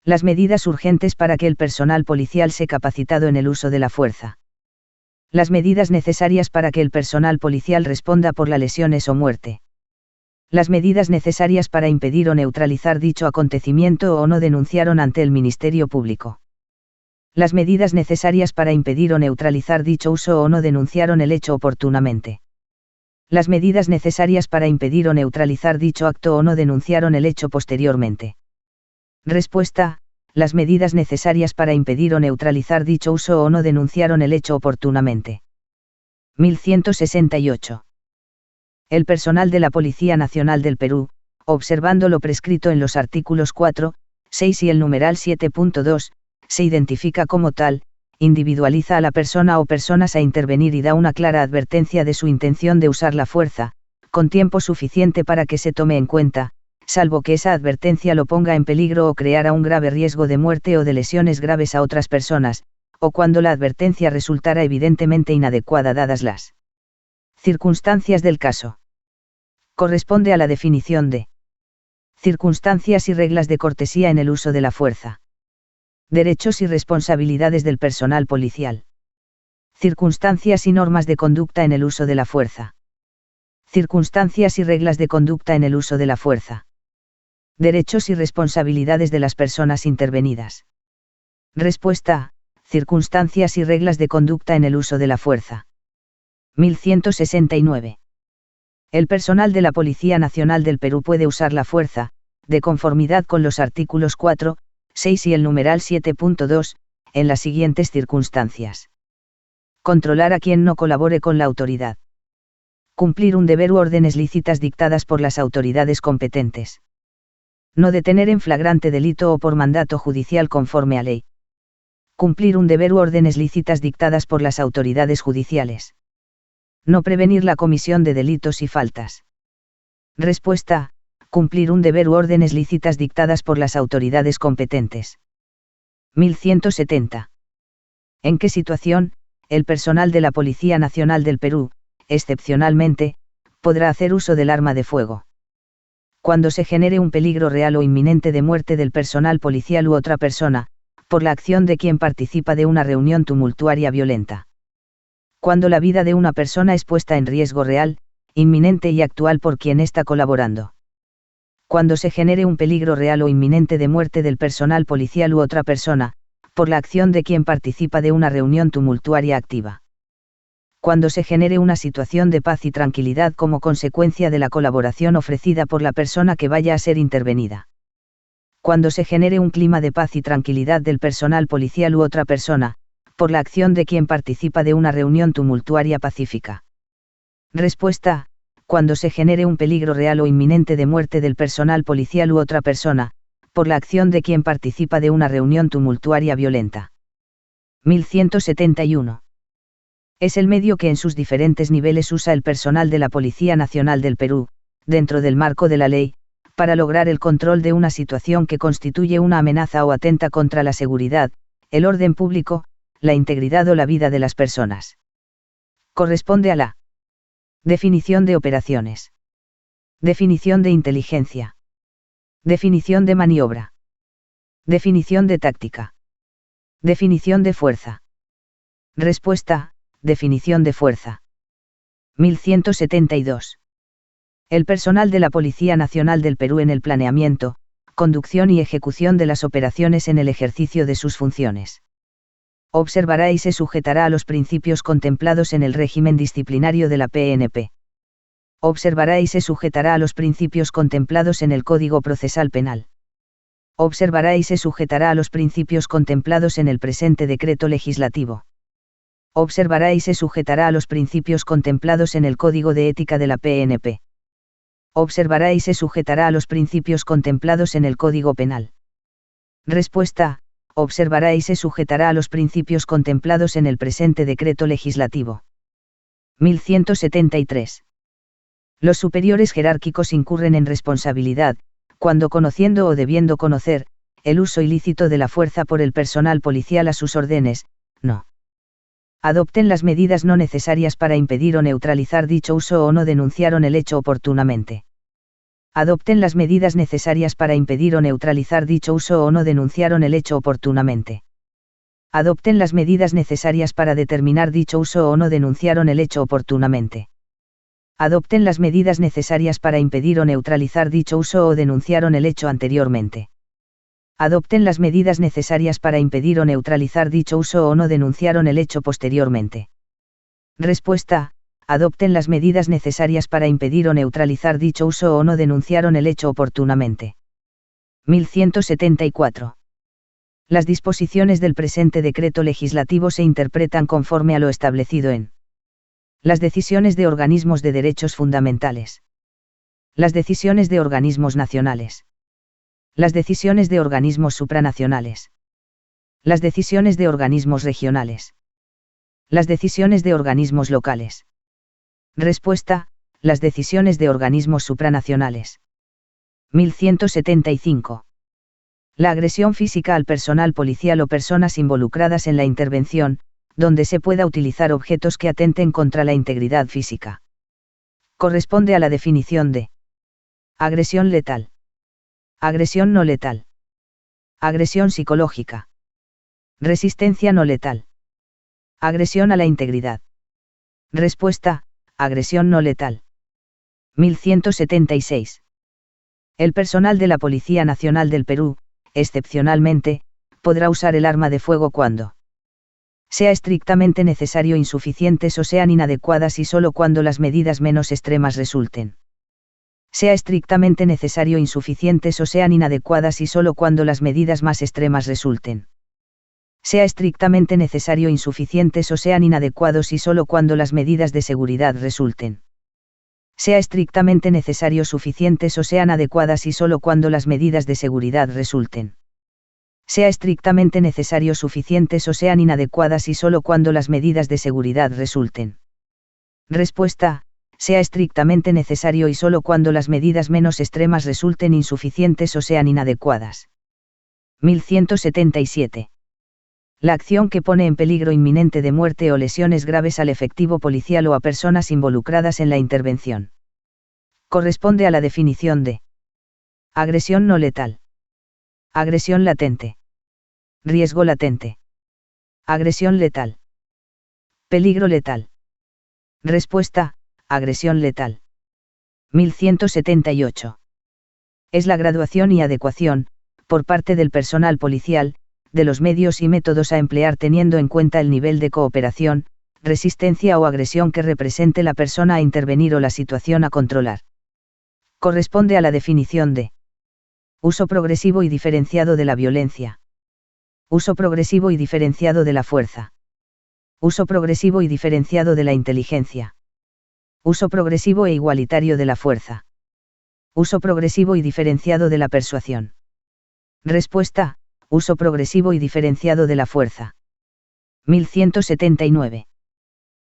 las medidas urgentes para que el personal policial sea capacitado en el uso de la fuerza. Las medidas necesarias para que el personal policial responda por las lesiones o muerte. Las medidas necesarias para impedir o neutralizar dicho acontecimiento o no denunciaron ante el Ministerio Público. Las medidas necesarias para impedir o neutralizar dicho uso o no denunciaron el hecho oportunamente. Las medidas necesarias para impedir o neutralizar dicho acto o no denunciaron el hecho posteriormente. Respuesta: las medidas necesarias para impedir o neutralizar dicho uso o no denunciaron el hecho oportunamente. 1168. El personal de la Policía Nacional del Perú, observando lo prescrito en los artículos 4, 6 y el numeral 7.2, se identifica como tal, individualiza a la persona o personas a intervenir y da una clara advertencia de su intención de usar la fuerza, con tiempo suficiente para que se tome en cuenta, salvo que esa advertencia lo ponga en peligro o creara un grave riesgo de muerte o de lesiones graves a otras personas, o cuando la advertencia resultara evidentemente inadecuada dadas las circunstancias del caso. Corresponde a la definición de circunstancias y reglas de cortesía en el uso de la fuerza. Derechos y responsabilidades del personal policial. Circunstancias y normas de conducta en el uso de la fuerza. Circunstancias y reglas de conducta en el uso de la fuerza. Derechos y responsabilidades de las personas intervenidas. Respuesta A. Circunstancias y reglas de conducta en el uso de la fuerza. 1169. El personal de la Policía Nacional del Perú puede usar la fuerza, de conformidad con los artículos 4, 6 y el numeral 7.2, en las siguientes circunstancias. Controlar a quien no colabore con la autoridad. Cumplir un deber u órdenes lícitas dictadas por las autoridades competentes. No detener en flagrante delito o por mandato judicial conforme a ley. Cumplir un deber u órdenes lícitas dictadas por las autoridades judiciales. No prevenir la comisión de delitos y faltas. Respuesta A. Cumplir un deber u órdenes lícitas dictadas por las autoridades competentes. 1170. ¿En qué situación, el personal de la Policía Nacional del Perú, excepcionalmente, podrá hacer uso del arma de fuego? Cuando se genere un peligro real o inminente de muerte del personal policial u otra persona, por la acción de quien participa de una reunión tumultuaria violenta. Cuando la vida de una persona es puesta en riesgo real, inminente y actual por quien está colaborando. Cuando se genere un peligro real o inminente de muerte del personal policial u otra persona, por la acción de quien participa de una reunión tumultuaria activa. Cuando se genere una situación de paz y tranquilidad como consecuencia de la colaboración ofrecida por la persona que vaya a ser intervenida. Cuando se genere un clima de paz y tranquilidad del personal policial u otra persona, por la acción de quien participa de una reunión tumultuaria pacífica. Respuesta A. Cuando se genere un peligro real o inminente de muerte del personal policial u otra persona, por la acción de quien participa de una reunión tumultuaria violenta. 1171. Es el medio que en sus diferentes niveles usa el personal de la Policía Nacional del Perú, dentro del marco de la ley, para lograr el control de una situación que constituye una amenaza o atenta contra la seguridad, el orden público, la integridad o la vida de las personas. Corresponde a la definición de operaciones. Definición de inteligencia. Definición de maniobra. Definición de táctica. Definición de fuerza. Respuesta A. Definición de fuerza. 1172. El personal de la Policía Nacional del Perú en el planeamiento, conducción y ejecución de las operaciones en el ejercicio de sus funciones. Observará y se sujetará a los principios contemplados en el régimen disciplinario de la PNP. Observará y se sujetará a los principios contemplados en el Código Procesal Penal. Observará y se sujetará a los principios contemplados en el presente decreto legislativo. Observará y se sujetará a los principios contemplados en el Código de Ética de la PNP. Observará y se sujetará a los principios contemplados en el Código Penal. Respuesta A. Observará y se sujetará a los principios contemplados en el presente decreto legislativo. 1173. Los superiores jerárquicos incurren en responsabilidad, cuando conociendo o debiendo conocer, el uso ilícito de la fuerza por el personal policial a sus órdenes, no adopten las medidas no necesarias para impedir o neutralizar dicho uso o no denunciaron el hecho oportunamente. Adopten las medidas necesarias para impedir o neutralizar dicho uso o no denunciaron el hecho oportunamente. Adopten las medidas necesarias para determinar dicho uso o no denunciaron el hecho oportunamente. Adopten las medidas necesarias para impedir o neutralizar dicho uso o denunciaron el hecho anteriormente. Adopten las medidas necesarias para impedir o neutralizar dicho uso o no denunciaron el hecho posteriormente. Respuesta A. Adopten las medidas necesarias para impedir o neutralizar dicho uso o no denunciaron el hecho oportunamente. 1174. Las disposiciones del presente decreto legislativo se interpretan conforme a lo establecido en las decisiones de organismos de derechos fundamentales. Las decisiones de organismos nacionales. Las decisiones de organismos supranacionales. Las decisiones de organismos regionales. Las decisiones de organismos locales. Respuesta: las decisiones de organismos supranacionales. 1175. La agresión física al personal policial o personas involucradas en la intervención, donde se pueda utilizar objetos que atenten contra la integridad física. Corresponde a la definición de agresión letal. Agresión no letal. Agresión psicológica. Resistencia no letal. Agresión a la integridad. Respuesta: agresión no letal. 1176. El personal de la Policía Nacional del Perú, excepcionalmente, podrá usar el arma de fuego cuando sea estrictamente necesario, insuficientes o sean inadecuadas y solo cuando las medidas menos extremas resulten. Sea estrictamente necesario, insuficientes o sean inadecuadas y solo cuando las medidas más extremas resulten. Sea estrictamente necesario, insuficientes o sean inadecuados y solo cuando las medidas de seguridad resulten. Sea estrictamente necesario, suficientes o sean adecuadas y solo cuando las medidas de seguridad resulten. Sea estrictamente necesario, suficientes o sean inadecuadas y solo cuando las medidas de seguridad resulten. Respuesta: sea estrictamente necesario y solo cuando las medidas menos extremas resulten insuficientes o sean inadecuadas. 1177. La acción que pone en peligro inminente de muerte o lesiones graves al efectivo policial o a personas involucradas en la intervención. Corresponde a la definición de agresión no letal. Agresión latente. Riesgo latente. Agresión letal. Peligro letal. Respuesta: agresión letal. 1178. Es la graduación y adecuación, por parte del personal policial, de los medios y métodos a emplear teniendo en cuenta el nivel de cooperación, resistencia o agresión que represente la persona a intervenir o la situación a controlar. Corresponde a la definición de uso progresivo y diferenciado de la violencia. Uso progresivo y diferenciado de la fuerza. Uso progresivo y diferenciado de la inteligencia. Uso progresivo e igualitario de la fuerza. Uso progresivo y diferenciado de la persuasión. Respuesta: uso progresivo y diferenciado de la fuerza. 1179.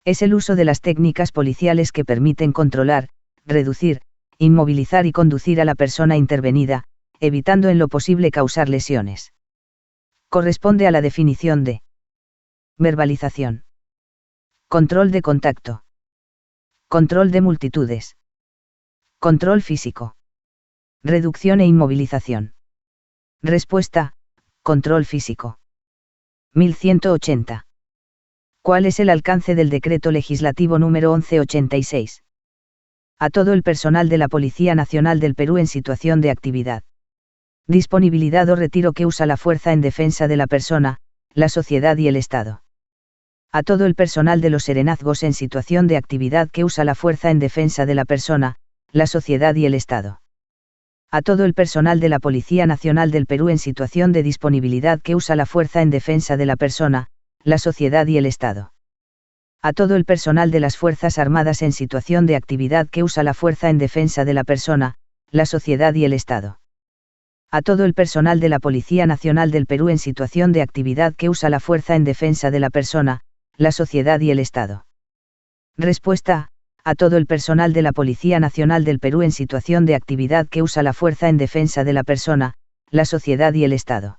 Es el uso de las técnicas policiales que permiten controlar, reducir, inmovilizar y conducir a la persona intervenida, evitando en lo posible causar lesiones. Corresponde a la definición de verbalización. Control de contacto. Control de multitudes. Control físico. Reducción e inmovilización. Respuesta: control físico. 1180. ¿Cuál es el alcance del decreto legislativo número 1186? A todo el personal de la Policía Nacional del Perú en situación de actividad, disponibilidad o retiro que usa la fuerza en defensa de la persona, la sociedad y el Estado. A todo el personal de los serenazgos en situación de actividad que usa la fuerza en defensa de la persona, la sociedad y el Estado. A todo el personal de la Policía Nacional del Perú en situación de disponibilidad que usa la fuerza en defensa de la persona, la sociedad y el Estado. A todo el personal de las Fuerzas Armadas en situación de actividad que usa la fuerza en defensa de la persona, la sociedad y el Estado. A todo el personal de la Policía Nacional del Perú en situación de actividad que usa la fuerza en defensa de la persona, la sociedad y el Estado. Respuesta: a todo el personal de la Policía Nacional del Perú en situación de actividad que usa la fuerza en defensa de la persona, la sociedad y el Estado.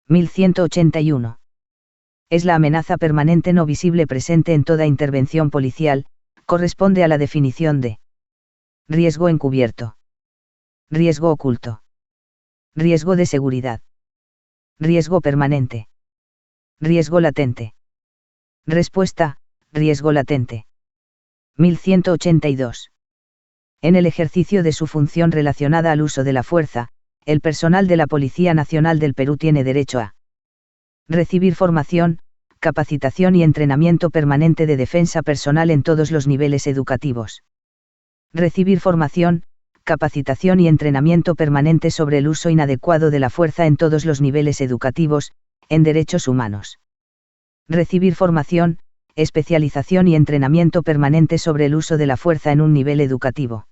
1181. Es la amenaza permanente no visible presente en toda intervención policial, corresponde a la definición de riesgo encubierto. Riesgo oculto. Riesgo de seguridad. Riesgo permanente. Riesgo latente. Respuesta: riesgo latente. 1182. En el ejercicio de su función relacionada al uso de la fuerza, el personal de la Policía Nacional del Perú tiene derecho a recibir formación, capacitación y entrenamiento permanente de defensa personal en todos los niveles educativos. Recibir formación, capacitación y entrenamiento permanente sobre el uso inadecuado de la fuerza en todos los niveles educativos, en derechos humanos. Recibir formación, especialización y entrenamiento permanente sobre el uso de la fuerza en un nivel educativo.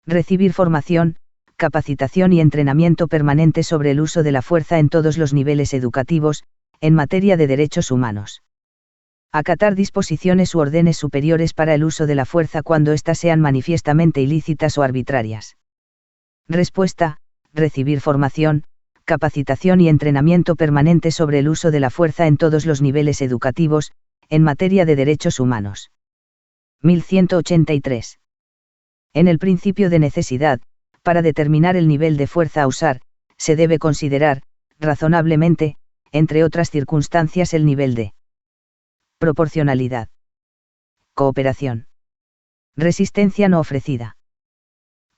Recibir formación, capacitación y entrenamiento permanente sobre el uso de la fuerza en todos los niveles educativos, en materia de derechos humanos. Acatar disposiciones u órdenes superiores para el uso de la fuerza cuando éstas sean manifiestamente ilícitas o arbitrarias. Respuesta: recibir formación, capacitación y entrenamiento permanente sobre el uso de la fuerza en todos los niveles educativos, en materia de derechos humanos. 1183. En el principio de necesidad, para determinar el nivel de fuerza a usar, se debe considerar, razonablemente, entre otras circunstancias el nivel de proporcionalidad, cooperación, resistencia no ofrecida,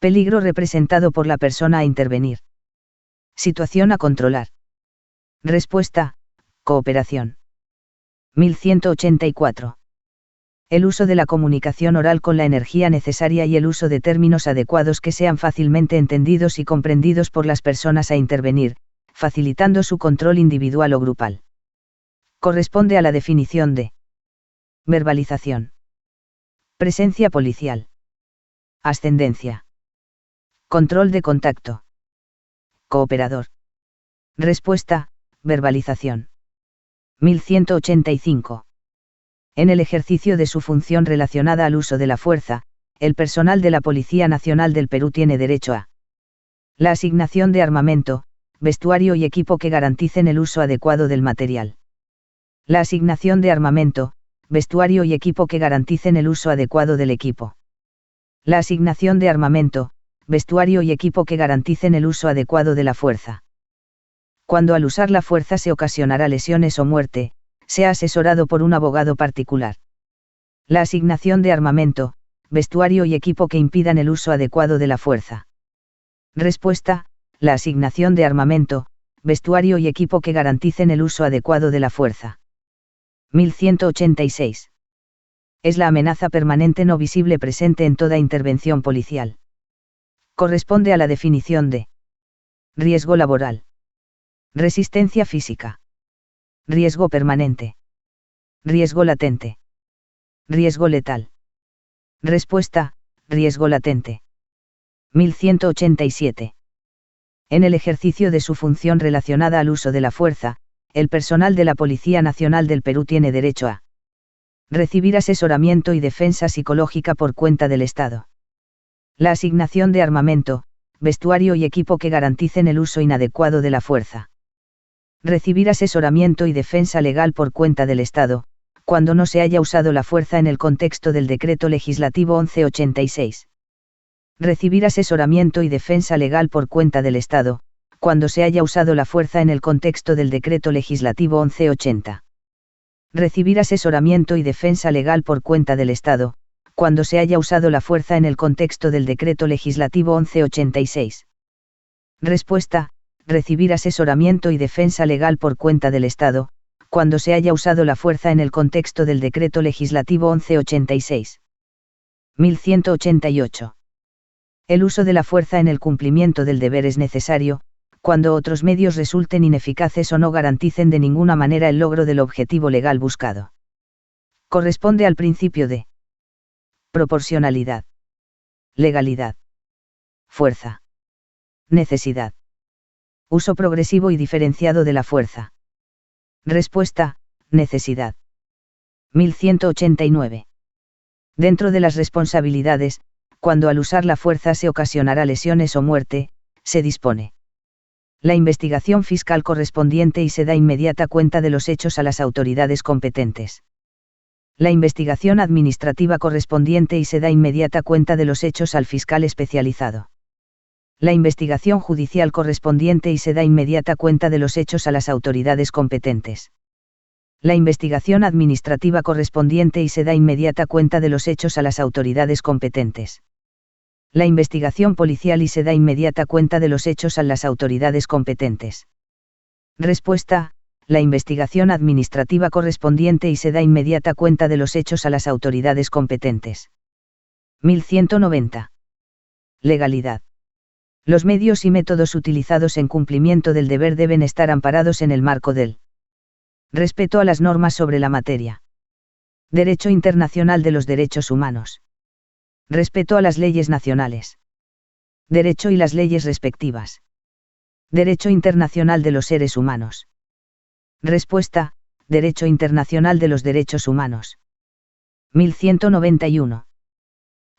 Peligro representado por la persona a intervenir. Situación a controlar. Respuesta, cooperación. 1184. El uso de la comunicación oral con la energía necesaria y el uso de términos adecuados que sean fácilmente entendidos y comprendidos por las personas a intervenir, facilitando su control individual o grupal. Corresponde a la definición de verbalización. Presencia policial. Ascendencia. Control de contacto. Cooperador. Respuesta, verbalización. 1185. En el ejercicio de su función relacionada al uso de la fuerza, el personal de la Policía Nacional del Perú tiene derecho a la asignación de armamento, vestuario y equipo que garanticen el uso adecuado del material. La asignación de armamento, vestuario y equipo que garanticen el uso adecuado del equipo. La asignación de armamento, vestuario y equipo que garanticen el uso adecuado de la fuerza. Cuando al usar la fuerza se ocasionará lesiones o muerte, sea asesorado por un abogado particular. La asignación de armamento, vestuario y equipo que impidan el uso adecuado de la fuerza. Respuesta, la asignación de armamento, vestuario y equipo que garanticen el uso adecuado de la fuerza. 1186. Es la amenaza permanente no visible presente en toda intervención policial. Corresponde a la definición de riesgo laboral. Resistencia física. Riesgo permanente. Riesgo latente. Riesgo letal. Respuesta, riesgo latente. 1187. En el ejercicio de su función relacionada al uso de la fuerza, el personal de la Policía Nacional del Perú tiene derecho a recibir asesoramiento y defensa psicológica por cuenta del Estado. La asignación de armamento, vestuario y equipo que garanticen el uso inadecuado de la fuerza. Recibir asesoramiento y defensa legal por cuenta del Estado, cuando no se haya usado la fuerza en el contexto del Decreto Legislativo 1186. Recibir asesoramiento y defensa legal por cuenta del Estado, cuando se haya usado la fuerza en el contexto del Decreto Legislativo 1180. Recibir asesoramiento y defensa legal por cuenta del Estado, cuando se haya usado la fuerza en el contexto del Decreto Legislativo 1186. Respuesta, recibir asesoramiento y defensa legal por cuenta del Estado, cuando se haya usado la fuerza en el contexto del Decreto Legislativo 1186. 1188. El uso de la fuerza en el cumplimiento del deber es necesario, cuando otros medios resulten ineficaces o no garanticen de ninguna manera el logro del objetivo legal buscado. Corresponde al principio de proporcionalidad. Legalidad. Fuerza. Necesidad. Uso progresivo y diferenciado de la fuerza. Respuesta, necesidad. 1189. Dentro de las responsabilidades, cuando al usar la fuerza se ocasionará lesiones o muerte, se dispone la investigación fiscal correspondiente y se da inmediata cuenta de los hechos a las autoridades competentes. La investigación administrativa correspondiente y se da inmediata cuenta de los hechos al fiscal especializado. La investigación judicial correspondiente y se da inmediata cuenta de los hechos a las autoridades competentes. La investigación administrativa correspondiente y se da inmediata cuenta de los hechos a las autoridades competentes. La investigación policial y se da inmediata cuenta de los hechos a las autoridades competentes. Respuesta, la investigación administrativa correspondiente y se da inmediata cuenta de los hechos a las autoridades competentes. 1190. Legalidad. Los medios y métodos utilizados en cumplimiento del deber deben estar amparados en el marco del respeto a las normas sobre la materia. Derecho internacional de los derechos humanos. Respeto a las leyes nacionales. Derecho y las leyes respectivas. Derecho internacional de los seres humanos. Respuesta, Derecho internacional de los derechos humanos. 1191.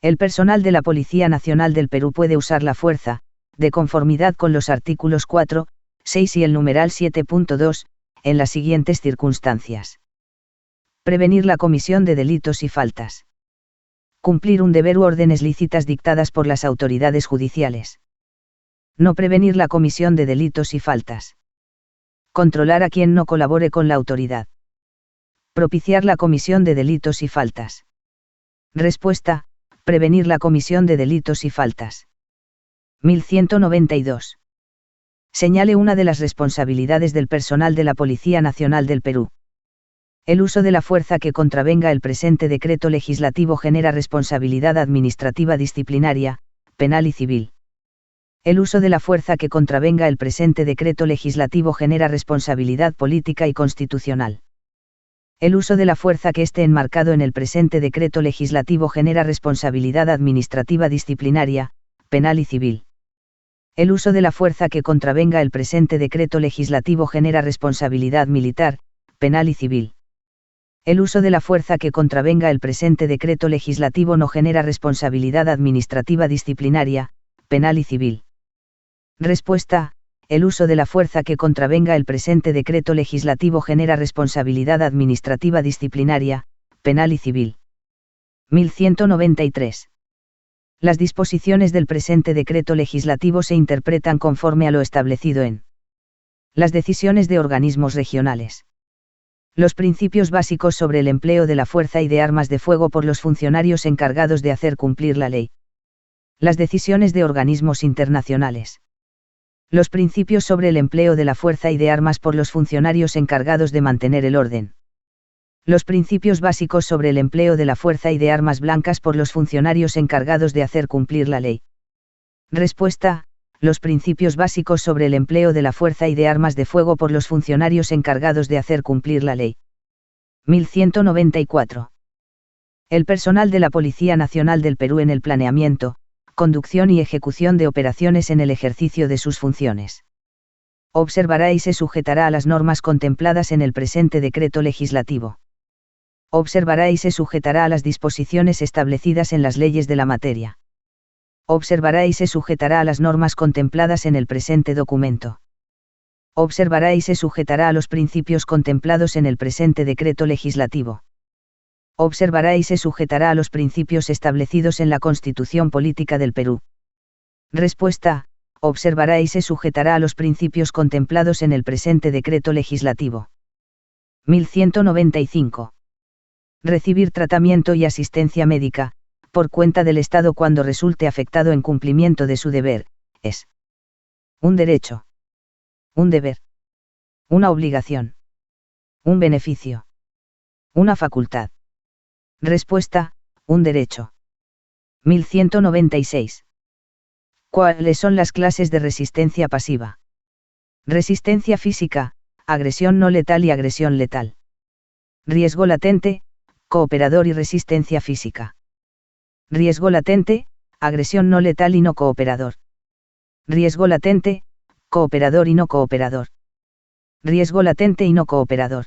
El personal de la Policía Nacional del Perú puede usar la fuerza, de conformidad con los artículos 4, 6 y el numeral 7.2, en las siguientes circunstancias. Prevenir la comisión de delitos y faltas. Cumplir un deber u órdenes lícitas dictadas por las autoridades judiciales. No prevenir la comisión de delitos y faltas. Controlar a quien no colabore con la autoridad. Propiciar la comisión de delitos y faltas. Respuesta, prevenir la comisión de delitos y faltas. 1192. Señale una de las responsabilidades del personal de la Policía Nacional del Perú. El uso de la fuerza que contravenga el presente decreto legislativo genera responsabilidad administrativa disciplinaria, penal y civil. El uso de la fuerza que contravenga el presente decreto legislativo genera responsabilidad política y constitucional. El uso de la fuerza que esté enmarcado en el presente decreto legislativo genera responsabilidad administrativa disciplinaria, penal y civil. El uso de la fuerza que contravenga el presente decreto legislativo genera responsabilidad militar, penal y civil. El uso de la fuerza que contravenga el presente decreto legislativo no genera responsabilidad administrativa disciplinaria, penal y civil. Respuesta: el uso de la fuerza que contravenga el presente decreto legislativo genera responsabilidad administrativa disciplinaria, penal y civil. 1193. Las disposiciones del presente decreto legislativo se interpretan conforme a lo establecido en las decisiones de organismos regionales. Los principios básicos sobre el empleo de la fuerza y de armas de fuego por los funcionarios encargados de hacer cumplir la ley. Las decisiones de organismos internacionales. Los principios sobre el empleo de la fuerza y de armas por los funcionarios encargados de mantener el orden. Los principios básicos sobre el empleo de la fuerza y de armas blancas por los funcionarios encargados de hacer cumplir la ley. Respuesta: los principios básicos sobre el empleo de la fuerza y de armas de fuego por los funcionarios encargados de hacer cumplir la ley. 1194. El personal de la Policía Nacional del Perú en el planeamiento, conducción y ejecución de operaciones en el ejercicio de sus funciones. Observará y se sujetará a las normas contempladas en el presente decreto legislativo. Observará y se sujetará a las disposiciones establecidas en las leyes de la materia. Observará y se sujetará a las normas contempladas en el presente documento. Observará y se sujetará a los principios contemplados en el presente decreto legislativo. Observará y se sujetará a los principios establecidos en la Constitución Política del Perú. Respuesta: observará y se sujetará a los principios contemplados en el presente decreto legislativo. 1195. Recibir tratamiento y asistencia médica, por cuenta del Estado cuando resulte afectado en cumplimiento de su deber, es un derecho, un deber, una obligación, un beneficio, una facultad. Respuesta: un derecho. 1196. ¿Cuáles son las clases de resistencia pasiva? Resistencia física, agresión no letal y agresión letal. Riesgo latente, cooperador y resistencia física. Riesgo latente, agresión no letal y no cooperador. Riesgo latente, cooperador y no cooperador. Riesgo latente y no cooperador.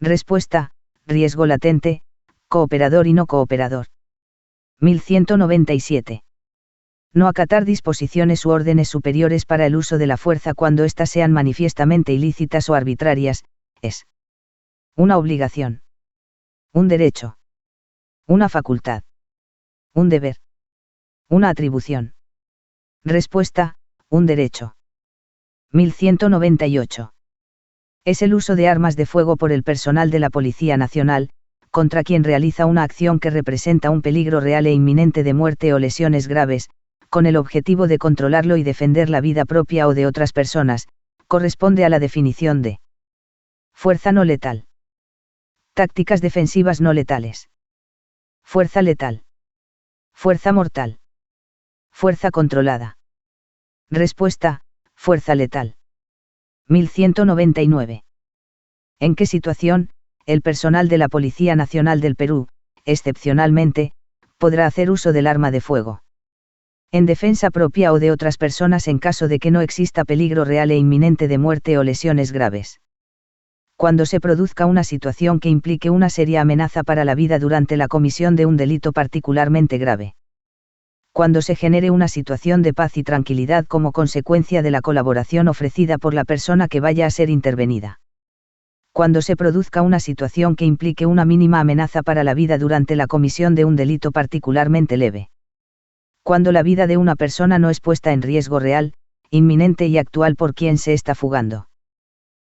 Respuesta: riesgo latente, cooperador y no cooperador. 1197. No acatar disposiciones u órdenes superiores para el uso de la fuerza cuando éstas sean manifiestamente ilícitas o arbitrarias, es una obligación, un derecho, una facultad, un deber, una atribución. Respuesta: un derecho. 1198. Es el uso de armas de fuego por el personal de la Policía Nacional, contra quien realiza una acción que representa un peligro real e inminente de muerte o lesiones graves, con el objetivo de controlarlo y defender la vida propia o de otras personas, corresponde a la definición de fuerza no letal. Tácticas defensivas no letales. Fuerza letal. Fuerza mortal. Fuerza controlada. Respuesta: fuerza letal. 1199. ¿En qué situación el personal de la Policía Nacional del Perú, excepcionalmente, podrá hacer uso del arma de fuego? En defensa propia o de otras personas en caso de que no exista peligro real e inminente de muerte o lesiones graves. Cuando se produzca una situación que implique una seria amenaza para la vida durante la comisión de un delito particularmente grave. Cuando se genere una situación de paz y tranquilidad como consecuencia de la colaboración ofrecida por la persona que vaya a ser intervenida. Cuando se produzca una situación que implique una mínima amenaza para la vida durante la comisión de un delito particularmente leve. Cuando la vida de una persona no es puesta en riesgo real, inminente y actual por quien se está fugando.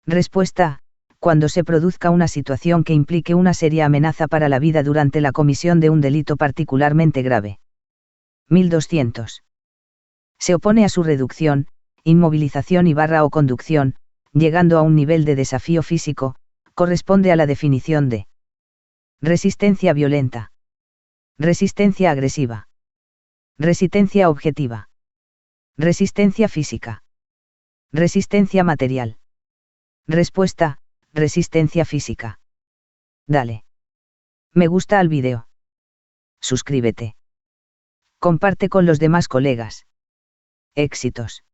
Respuesta: cuando se produzca una situación que implique una seria amenaza para la vida durante la comisión de un delito particularmente grave. 1200. Se opone a su reducción, inmovilización y barra o conducción, llegando a un nivel de desafío físico, corresponde a la definición de resistencia violenta, resistencia agresiva, resistencia objetiva, resistencia física, resistencia material. Respuesta: resistencia física. Dale me gusta al vídeo. Suscríbete. Comparte con los demás colegas. Éxitos.